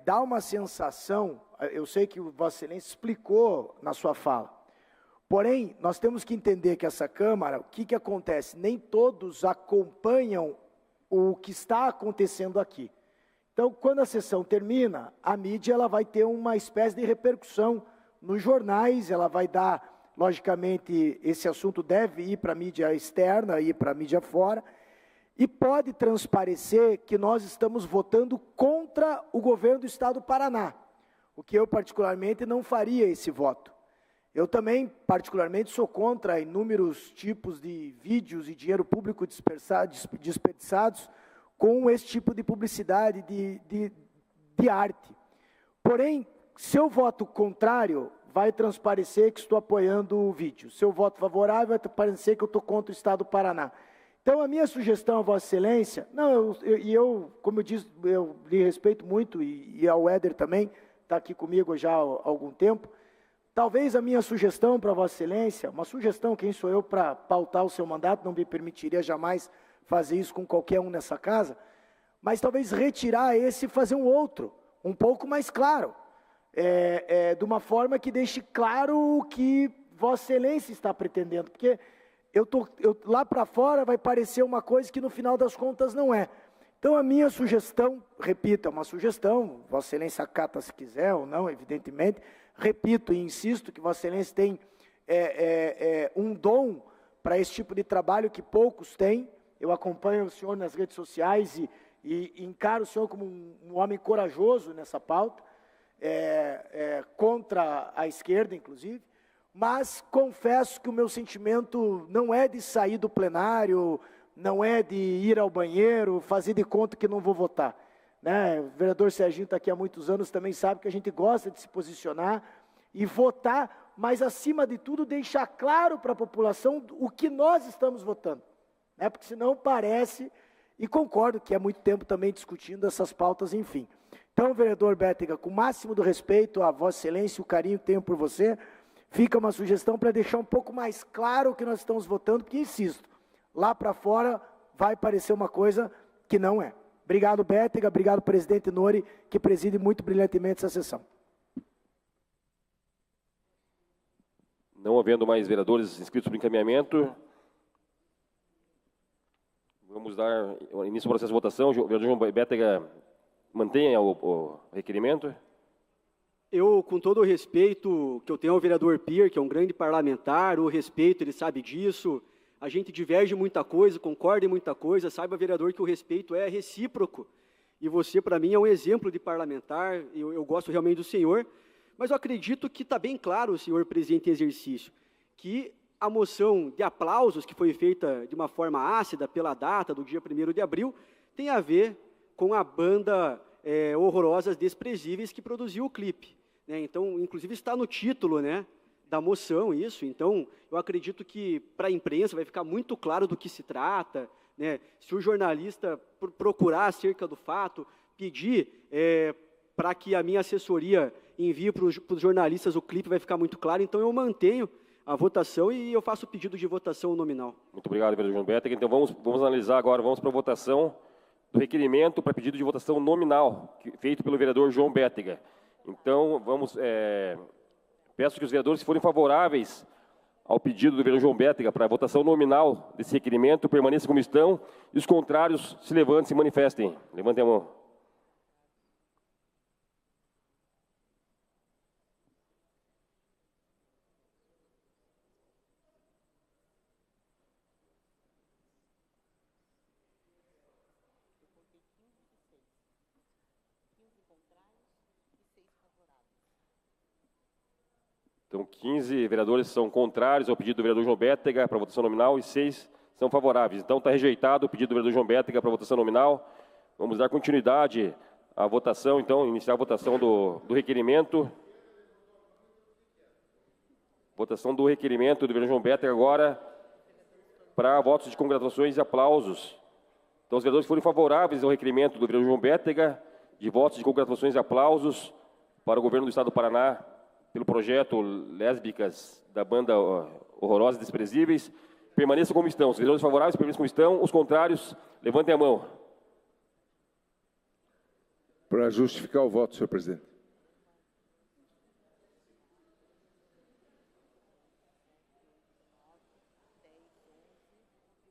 L: Dá uma sensação, eu sei que o Vossa Excelência explicou na sua fala, porém, nós temos que entender que essa Câmara, o que acontece? Nem todos acompanham o que está acontecendo aqui. Então, quando a sessão termina, a mídia ela vai ter uma espécie de repercussão nos jornais, ela vai dar, logicamente, esse assunto deve ir para a mídia externa, ir para a mídia fora, e pode transparecer que nós estamos votando contra o governo do Estado do Paraná, o que eu particularmente não faria esse voto. Eu também, particularmente, sou contra inúmeros tipos de vídeos e dinheiro público desperdiçados com esse tipo de publicidade de arte. Porém, se eu voto contrário, vai transparecer que estou apoiando o vídeo. Se eu voto favorável, vai transparecer que eu estou contra o Estado do Paraná. Então, a minha sugestão a Vossa Excelência, como eu disse, eu lhe respeito muito, e ao Éder também, está aqui comigo já há algum tempo, talvez a minha sugestão para Vossa Excelência, uma sugestão, quem sou eu para pautar o seu mandato, não me permitiria jamais fazer isso com qualquer um nessa casa, mas talvez retirar esse e fazer um outro, um pouco mais claro, de uma forma que deixe claro o que Vossa Excelência está pretendendo, porque lá para fora vai parecer uma coisa que no final das contas não é. Então a minha sugestão, repito, é uma sugestão, Vossa Excelência acata se quiser ou não, evidentemente, repito e insisto que Vossa Excelência tem um dom para esse tipo de trabalho que poucos têm. Eu acompanho o senhor nas redes sociais e encaro o senhor como um homem corajoso nessa pauta, contra a esquerda, inclusive, mas confesso que o meu sentimento não é de sair do plenário, não é de ir ao banheiro, fazer de conta que não vou votar. Né? O vereador Serginho está aqui há muitos anos, também sabe que a gente gosta de se posicionar e votar, mas acima de tudo deixar claro para a população o que nós estamos votando. Né? Porque senão parece, e concordo que é muito tempo também discutindo essas pautas, enfim. Então, vereador Bétega, com o máximo do respeito a Vossa Excelência, o carinho que tenho por você, fica uma sugestão para deixar um pouco mais claro o que nós estamos votando, porque, insisto, lá para fora vai parecer uma coisa que não é. Obrigado, Bétega, obrigado, presidente Nori, que preside muito brilhantemente essa sessão.
E: Não havendo mais vereadores inscritos para encaminhamento, vamos dar início ao processo de votação. O vereador João Bétega mantém o requerimento?
C: Eu, com todo o respeito que eu tenho ao vereador Pier, que é um grande parlamentar, o respeito, ele sabe disso, a gente diverge muita coisa, concorda em muita coisa, saiba, vereador, que o respeito é recíproco, e você, para mim, é um exemplo de parlamentar, eu gosto realmente do senhor, mas eu acredito que está bem claro, senhor presidente em exercício, que a moção de aplausos, que foi feita de uma forma ácida pela data do dia 1º de abril, tem a ver com a banda Horrorosas Desprezíveis que produziu o clipe. Né? Então, inclusive, está no título, né, da moção isso. Então, eu acredito que para a imprensa vai ficar muito claro do que se trata. Né? Se o jornalista procurar acerca do fato, pedir para que a minha assessoria envie para os jornalistas o clipe, vai ficar muito claro. Então, eu mantenho a votação e eu faço o pedido de votação nominal.
E: Muito obrigado, vereador João Bétega. Então, vamos analisar agora, vamos para a votação do requerimento para pedido de votação nominal, feito pelo vereador João Bétega. Então, peço que os vereadores, se forem favoráveis ao pedido do vereador João Bétega para a votação nominal desse requerimento, permaneçam como estão, e os contrários se levantem, se manifestem. Levantem a mão. Então, 15 vereadores são contrários ao pedido do vereador João Bétega para votação nominal e 6 são favoráveis. Então, está rejeitado o pedido do vereador João Bétega para votação nominal. Vamos dar continuidade à votação, então, iniciar a votação do requerimento. Votação do requerimento do vereador João Bétega agora para votos de congratulações e aplausos. Então, os vereadores forem favoráveis ao requerimento do vereador João Bétega de votos de congratulações e aplausos para o governo do Estado do Paraná pelo projeto Lésbicas da banda Horrorosas Desprezíveis, permaneçam como estão. Os vereadores favoráveis permaneçam como estão, os contrários, levantem a mão.
M: Para justificar o voto, senhor presidente.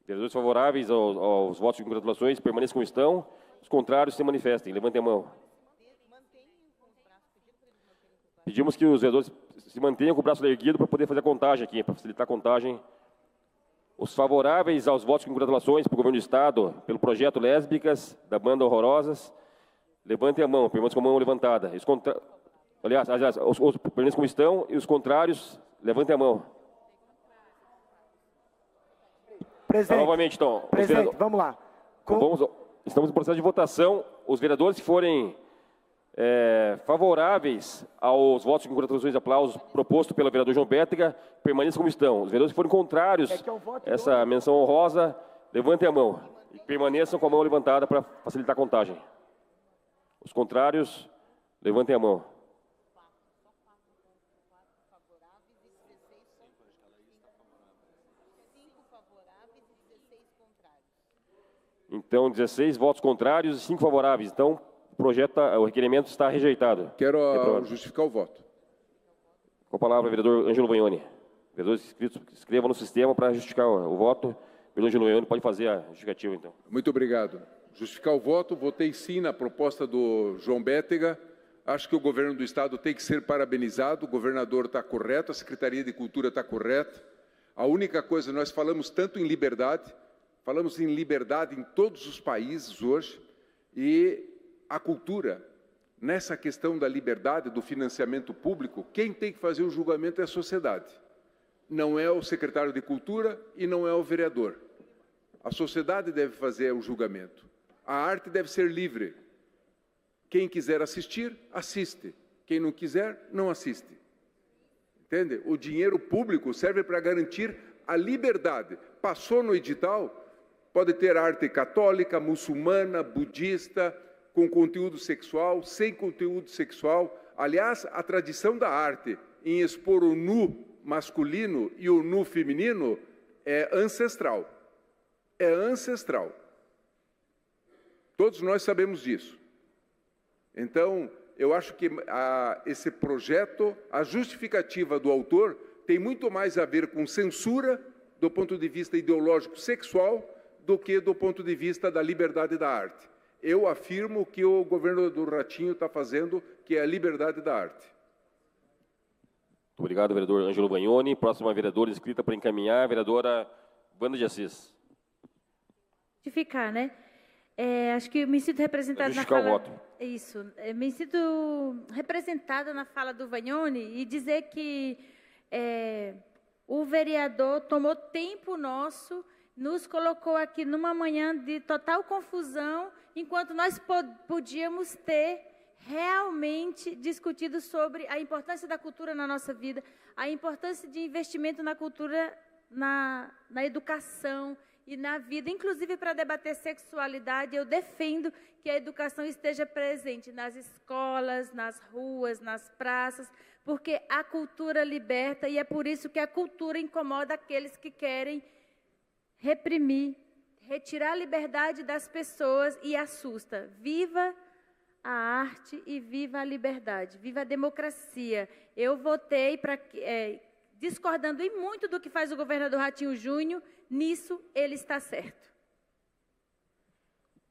E: Vereadores favoráveis aos votos de congratulações permaneçam como estão, os contrários se manifestem, levantem a mão. Pedimos que os vereadores se mantenham com o braço erguido para poder fazer a contagem aqui, para facilitar a contagem. Os favoráveis aos votos de congratulações para o governo do Estado, pelo projeto Lésbicas, da banda Horrorosas, levantem a mão, permaneçam com a mão levantada. Aliás, os permaneçam como estão e os contrários, levantem a mão.
L: Presidente,
E: novamente, então.
L: Presidente, vamos lá.
E: Estamos em processo de votação. Os vereadores que forem favoráveis aos votos de congratulações e aplausos proposto pelo vereador João Bétega, permaneçam como estão. Os vereadores que forem contrários a essa menção honrosa, levantem a mão e permaneçam com a mão levantada para facilitar a contagem. Os contrários, levantem a mão. Então, 16 votos contrários e 5 favoráveis. Então, o requerimento está rejeitado.
M: Quero justificar o voto.
E: Com a palavra, vereador Ângelo Vagnoni. Vereadores inscritos, escrevam no sistema para justificar o voto. O vereador Ângelo Vagnoni pode fazer a justificativa, então.
M: Muito obrigado. Justificar o voto, votei sim na proposta do João Bétega. Acho que o governo do Estado tem que ser parabenizado, o governador está correto, a Secretaria de Cultura está correta. A única coisa, nós falamos tanto em liberdade, falamos em liberdade em todos os países hoje, e a cultura, nessa questão da liberdade, do financiamento público, quem tem que fazer o julgamento é a sociedade. Não é o secretário de Cultura e não é o vereador. A sociedade deve fazer o julgamento. A arte deve ser livre. Quem quiser assistir, assiste. Quem não quiser, não assiste. Entende? O dinheiro público serve para garantir a liberdade. Passou no edital, pode ter arte católica, muçulmana, budista, com conteúdo sexual, sem conteúdo sexual. Aliás, a tradição da arte em expor o nu masculino e o nu feminino é ancestral. É ancestral. Todos nós sabemos disso. Então, eu acho que esse projeto, a justificativa do autor, tem muito mais a ver com censura do ponto de vista ideológico sexual do que do ponto de vista da liberdade da arte. Eu afirmo que o governo do Ratinho está fazendo, que é a liberdade da arte.
E: Muito obrigado, vereador Ângelo Vagnoni. Próxima vereadora inscrita para encaminhar, a vereadora Wanda de Assis.
G: Justificar, né? Acho que me sinto representada na fala... Justificar o voto. Isso. Me sinto representada na fala do Vagnoni e dizer que o vereador tomou tempo nosso, nos colocou aqui numa manhã de total confusão, enquanto nós podíamos ter realmente discutido sobre a importância da cultura na nossa vida, a importância de investimento na cultura, na educação e na vida, inclusive para debater sexualidade. Eu defendo que a educação esteja presente nas escolas, nas ruas, nas praças, porque a cultura liberta e é por isso que a cultura incomoda aqueles que querem reprimir, retirar a liberdade das pessoas e assusta. Viva a arte e viva a liberdade, viva a democracia. Eu votei para discordando em muito do que faz o governador Ratinho Júnior, nisso ele está certo.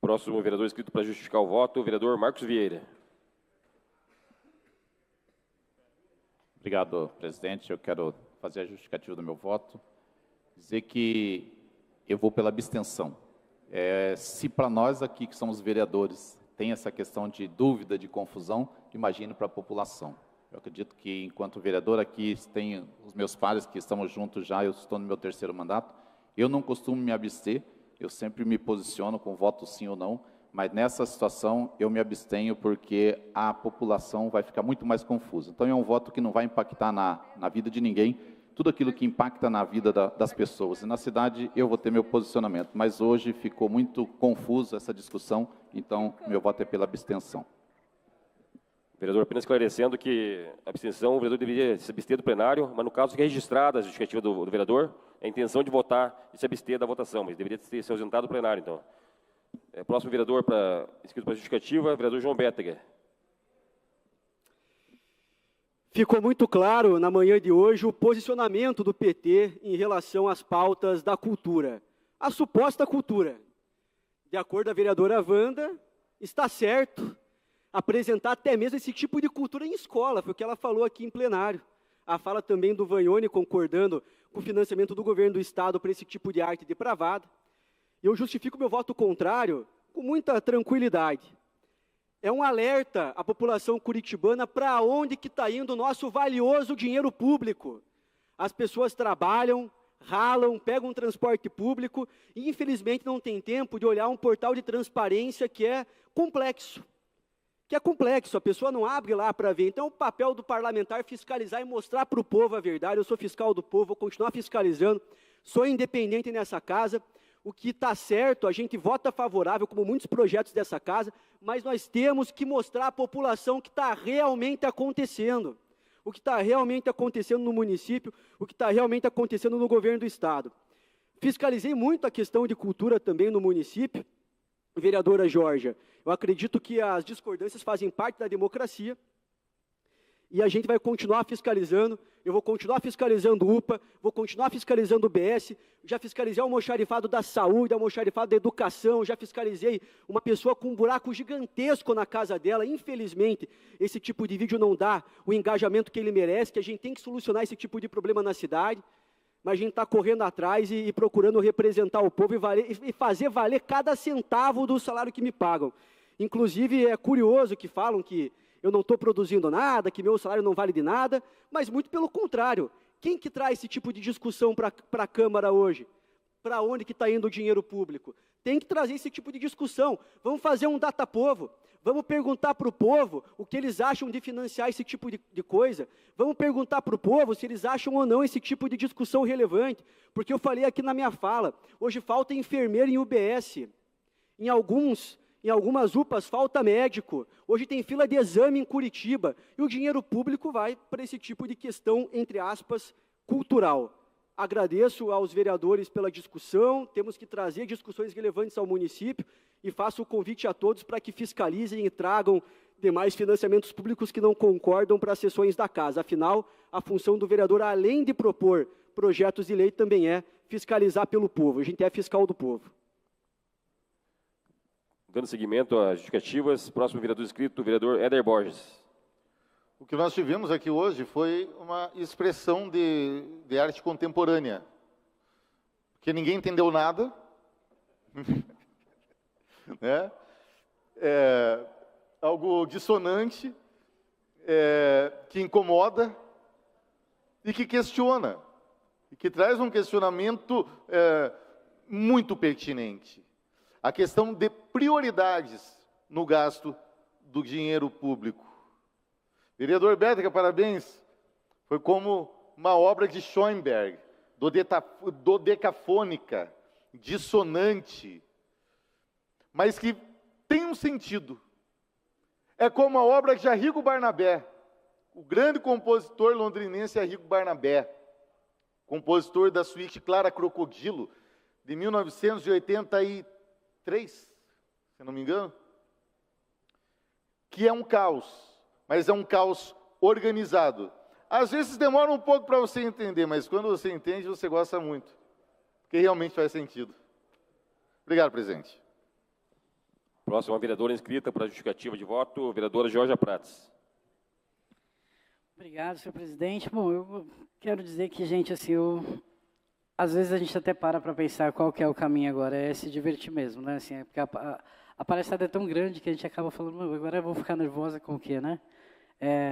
E: Próximo vereador inscrito para justificar o voto, o vereador Marcos Vieira.
N: Obrigado, presidente. Eu quero fazer a justificativa do meu voto, dizer que eu vou pela abstenção. Se para nós aqui que somos vereadores tem essa questão de dúvida, de confusão, imagine para a população. Eu acredito que, enquanto vereador aqui, tem os meus pares que estamos juntos já, eu estou no meu 3º mandato, eu não costumo me abster, eu sempre me posiciono com voto sim ou não, mas nessa situação eu me abstenho porque a população vai ficar muito mais confusa. Então é um voto que não vai impactar na vida de ninguém, tudo aquilo que impacta na vida das pessoas. E na cidade eu vou ter meu posicionamento, mas hoje ficou muito confusa essa discussão, então meu voto é pela abstenção.
E: Vereador, apenas esclarecendo que a abstenção, o vereador deveria se abster do plenário, mas no caso que é registrada a justificativa do vereador, é a intenção de votar e se abster da votação, mas deveria ter se ausentado do plenário, então. Próximo vereador inscrito para a justificativa, vereador João Bétega.
C: Ficou muito claro na manhã de hoje o posicionamento do PT em relação às pautas da cultura. A suposta cultura. De acordo com a vereadora Wanda, está certo apresentar até mesmo esse tipo de cultura em escola, foi o que ela falou aqui em plenário. A fala também do Vagnoni concordando com o financiamento do governo do Estado para esse tipo de arte depravada. Eu justifico meu voto contrário com muita tranquilidade. É um alerta à população curitibana para onde que está indo o nosso valioso dinheiro público. As pessoas trabalham, ralam, pegam um transporte público e, infelizmente, não tem tempo de olhar um portal de transparência que é complexo. A pessoa não abre lá para ver. Então, o papel do parlamentar é fiscalizar e mostrar para o povo a verdade. Eu sou fiscal do povo, vou continuar fiscalizando, sou independente nessa casa. o que está certo, a gente vota favorável, como muitos projetos dessa casa, mas nós temos que mostrar à população o que está realmente acontecendo. O que está realmente acontecendo no município, o que está realmente acontecendo no governo do Estado. Fiscalizei muito a questão de cultura também no município, vereadora Georgia. Eu acredito que as discordâncias fazem parte da democracia, e a gente vai continuar fiscalizando. Eu vou continuar fiscalizando o UPA, vou continuar fiscalizando o BS, já fiscalizei o almoxarifado da saúde, o almoxarifado da educação, já fiscalizei uma pessoa com um buraco gigantesco na casa dela. Infelizmente, esse tipo de vídeo não dá o engajamento que ele merece, que a gente tem que solucionar esse tipo de problema na cidade, mas a gente está correndo atrás e procurando representar o povo e fazer valer cada centavo do salário que me pagam. Inclusive, é curioso que falam que eu não estou produzindo nada, que meu salário não vale de nada, mas muito pelo contrário. Quem que traz esse tipo de discussão para a Câmara hoje? Para onde que está indo o dinheiro público? Tem que trazer esse tipo de discussão. Vamos fazer um data-povo. Vamos perguntar para o povo o que eles acham de financiar esse tipo de coisa. Vamos perguntar para o povo se eles acham ou não esse tipo de discussão relevante. Porque eu falei aqui na minha fala, hoje falta enfermeiro em UBS. Em algumas UPAs falta médico. Hoje tem fila de exame em Curitiba. E o dinheiro público vai para esse tipo de questão, entre aspas, cultural. Agradeço aos vereadores pela discussão. Temos que trazer discussões relevantes ao município. E faço o convite a todos para que fiscalizem e tragam demais financiamentos públicos que não concordam para as sessões da casa. Afinal, a função do vereador, além de propor projetos de lei, também é fiscalizar pelo povo. A gente é fiscal do povo.
E: Dando seguimento às justificativas, próximo vereador inscrito, o vereador Éder Borges.
I: O que nós tivemos aqui hoje foi uma expressão de arte contemporânea, porque ninguém entendeu nada, né? Algo dissonante, que incomoda e que questiona, e que traz um questionamento muito pertinente. A questão de prioridades no gasto do dinheiro público. Vereador Bétega, parabéns. Foi como uma obra de Schoenberg, dodecafônica, dissonante, mas que tem um sentido. É como a obra de Arrigo Barnabé, o grande compositor londrinense Arrigo Barnabé, compositor da suíte Clara Crocodilo, de 1983, se não me engano, que é um caos, mas é um caos organizado. Às vezes demora um pouco para você entender, mas quando você entende, você gosta muito, porque realmente faz sentido. Obrigado, presidente.
E: Próxima vereadora inscrita para a justificativa de voto, vereadora Georgia Prats.
F: Obrigado, senhor presidente. Bom, eu quero dizer que, gente, assim, às vezes a gente até para pensar qual que é o caminho agora, é se divertir mesmo, né? Assim, porque a palestrada é tão grande que a gente acaba falando, agora eu vou ficar nervosa com o quê, né?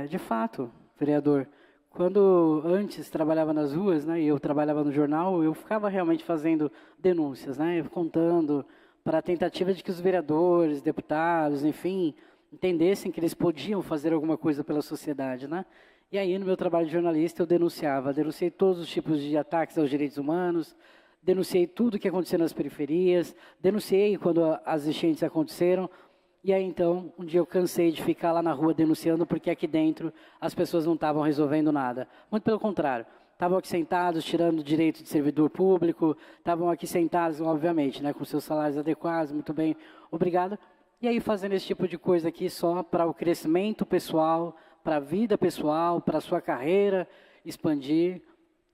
F: De fato, vereador, quando antes trabalhava nas ruas, né, e eu trabalhava no jornal, eu ficava realmente fazendo denúncias, né, contando para a tentativa de que os vereadores, deputados, enfim, entendessem que eles podiam fazer alguma coisa pela sociedade, né? E aí, no meu trabalho de jornalista, eu denunciei todos os tipos de ataques aos direitos humanos, denunciei tudo o que acontecia nas periferias, denunciei quando as enchentes aconteceram, e aí, então, um dia eu cansei de ficar lá na rua denunciando, porque aqui dentro as pessoas não estavam resolvendo nada. Muito pelo contrário. Estavam aqui sentados, tirando o direito de servidor público, estavam aqui sentados, obviamente, né, com seus salários adequados, muito bem, obrigado. E aí fazendo esse tipo de coisa aqui só para o crescimento pessoal, para a vida pessoal, para a sua carreira expandir.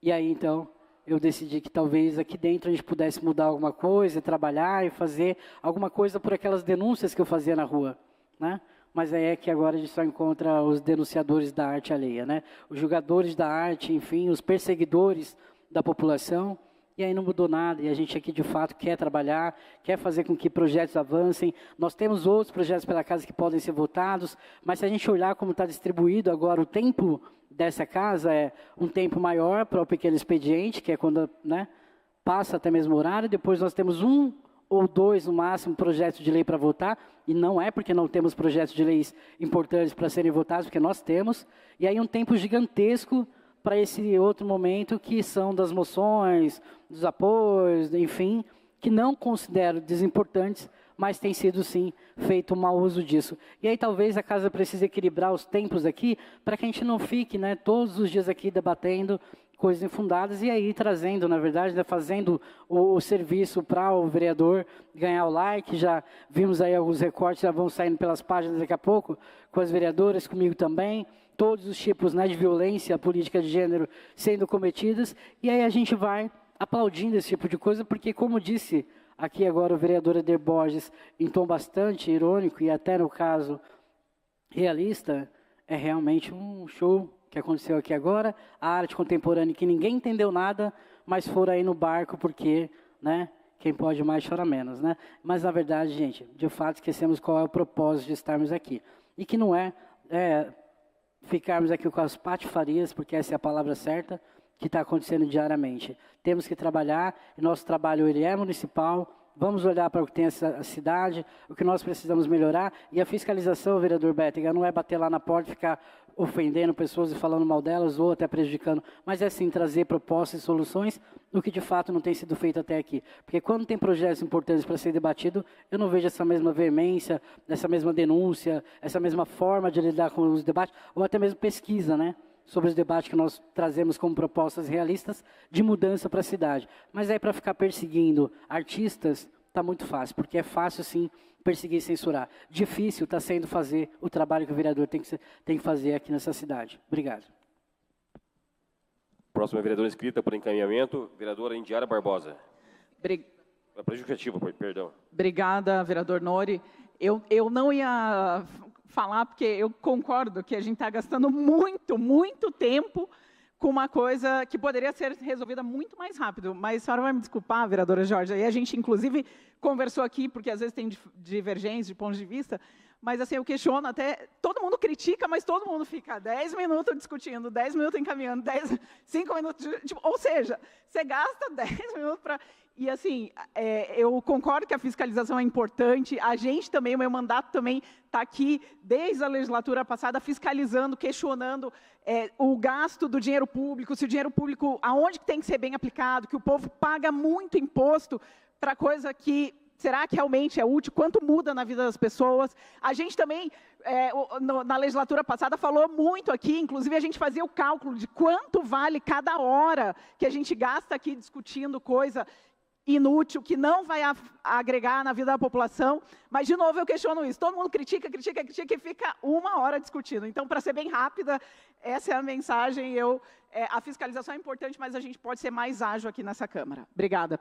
F: E aí, então, eu decidi que talvez aqui dentro a gente pudesse mudar alguma coisa, trabalhar e fazer alguma coisa por aquelas denúncias que eu fazia na rua, né? Mas aí é que agora a gente só encontra os denunciadores da arte alheia, né? Os julgadores da arte, enfim, os perseguidores da população, e aí não mudou nada, e a gente aqui de fato quer trabalhar, quer fazer com que projetos avancem. Nós temos outros projetos pela casa que podem ser votados, mas se a gente olhar como está distribuído agora o tempo dessa casa, é um tempo maior para o pequeno expediente, que é quando, né, passa até mesmo o horário, depois nós temos um ou dois, no máximo, projetos de lei para votar, e não é porque não temos projetos de leis importantes para serem votados, porque nós temos, e aí um tempo gigantesco para esse outro momento, que são das moções, dos apoios, enfim, que não considero desimportantes, mas tem sido, sim, feito um mau uso disso. E aí talvez a casa precise equilibrar os tempos aqui, para que a gente não fique, né, todos os dias aqui debatendo coisas infundadas e aí trazendo, na verdade, né, fazendo o serviço para o vereador ganhar o like. Já vimos aí alguns recortes, já vão saindo pelas páginas daqui a pouco, com as vereadoras, comigo também, todos os tipos, né, de violência política de gênero sendo cometidas, e aí a gente vai aplaudindo esse tipo de coisa, porque, como disse aqui agora o vereador Eder Borges, em tom bastante irônico e até, no caso, realista, é realmente um show que aconteceu aqui agora, a arte contemporânea que ninguém entendeu nada, mas foram aí no barco porque, né, quem pode mais chora menos, né? Mas, na verdade, gente, de fato, esquecemos qual é o propósito de estarmos aqui. E que não é ficarmos aqui com as patifarias, porque essa é a palavra certa, que está acontecendo diariamente. Temos que trabalhar, e nosso trabalho ele é municipal, vamos olhar para o que tem essa cidade, o que nós precisamos melhorar, e a fiscalização, vereador Bétega, não é bater lá na porta e ficar ofendendo pessoas e falando mal delas, ou até prejudicando, mas é sim trazer propostas e soluções, o que de fato não tem sido feito até aqui. Porque quando tem projetos importantes para ser debatido, eu não vejo essa mesma veemência, essa mesma denúncia, essa mesma forma de lidar com os debates, ou até mesmo pesquisa, né? Sobre os debates que nós trazemos como propostas realistas de mudança para a cidade. Mas aí para ficar perseguindo artistas, está muito fácil, porque é fácil sim perseguir e censurar. Difícil está sendo fazer o trabalho que o vereador tem que fazer aqui nessa cidade. Obrigado.
E: Próxima vereadora inscrita por encaminhamento, vereadora Indiara Barbosa. Prejudicativo, perdão.
O: Obrigada, vereador Nori. Eu não ia falar, porque eu concordo que a gente está gastando muito tempo com uma coisa que poderia ser resolvida muito mais rápido. Mas a senhora vai me desculpar, vereadora Jorge, aí a gente, inclusive, conversou aqui, porque às vezes tem divergência de pontos de vista, mas assim, eu questiono até, todo mundo critica, mas todo mundo fica 10 minutos discutindo, 10 minutos encaminhando, 5 minutos, ou seja, você gasta 10 minutos para... E assim, eu concordo que a fiscalização é importante, a gente também, o meu mandato também está aqui, desde a legislatura passada, fiscalizando, questionando o gasto do dinheiro público, se o dinheiro público, aonde que tem que ser bem aplicado, que o povo paga muito imposto para coisa que... Será que realmente é útil? Quanto muda na vida das pessoas? A gente também, na legislatura passada, falou muito aqui, inclusive a gente fazia o cálculo de quanto vale cada hora que a gente gasta aqui discutindo coisa inútil, que não vai agregar na vida da população. Mas, de novo, eu questiono isso. Todo mundo critica e fica 1 hora discutindo. Então, para ser bem rápida, essa é a mensagem. A fiscalização é importante, mas a gente pode ser mais ágil aqui nessa Câmara. Obrigada.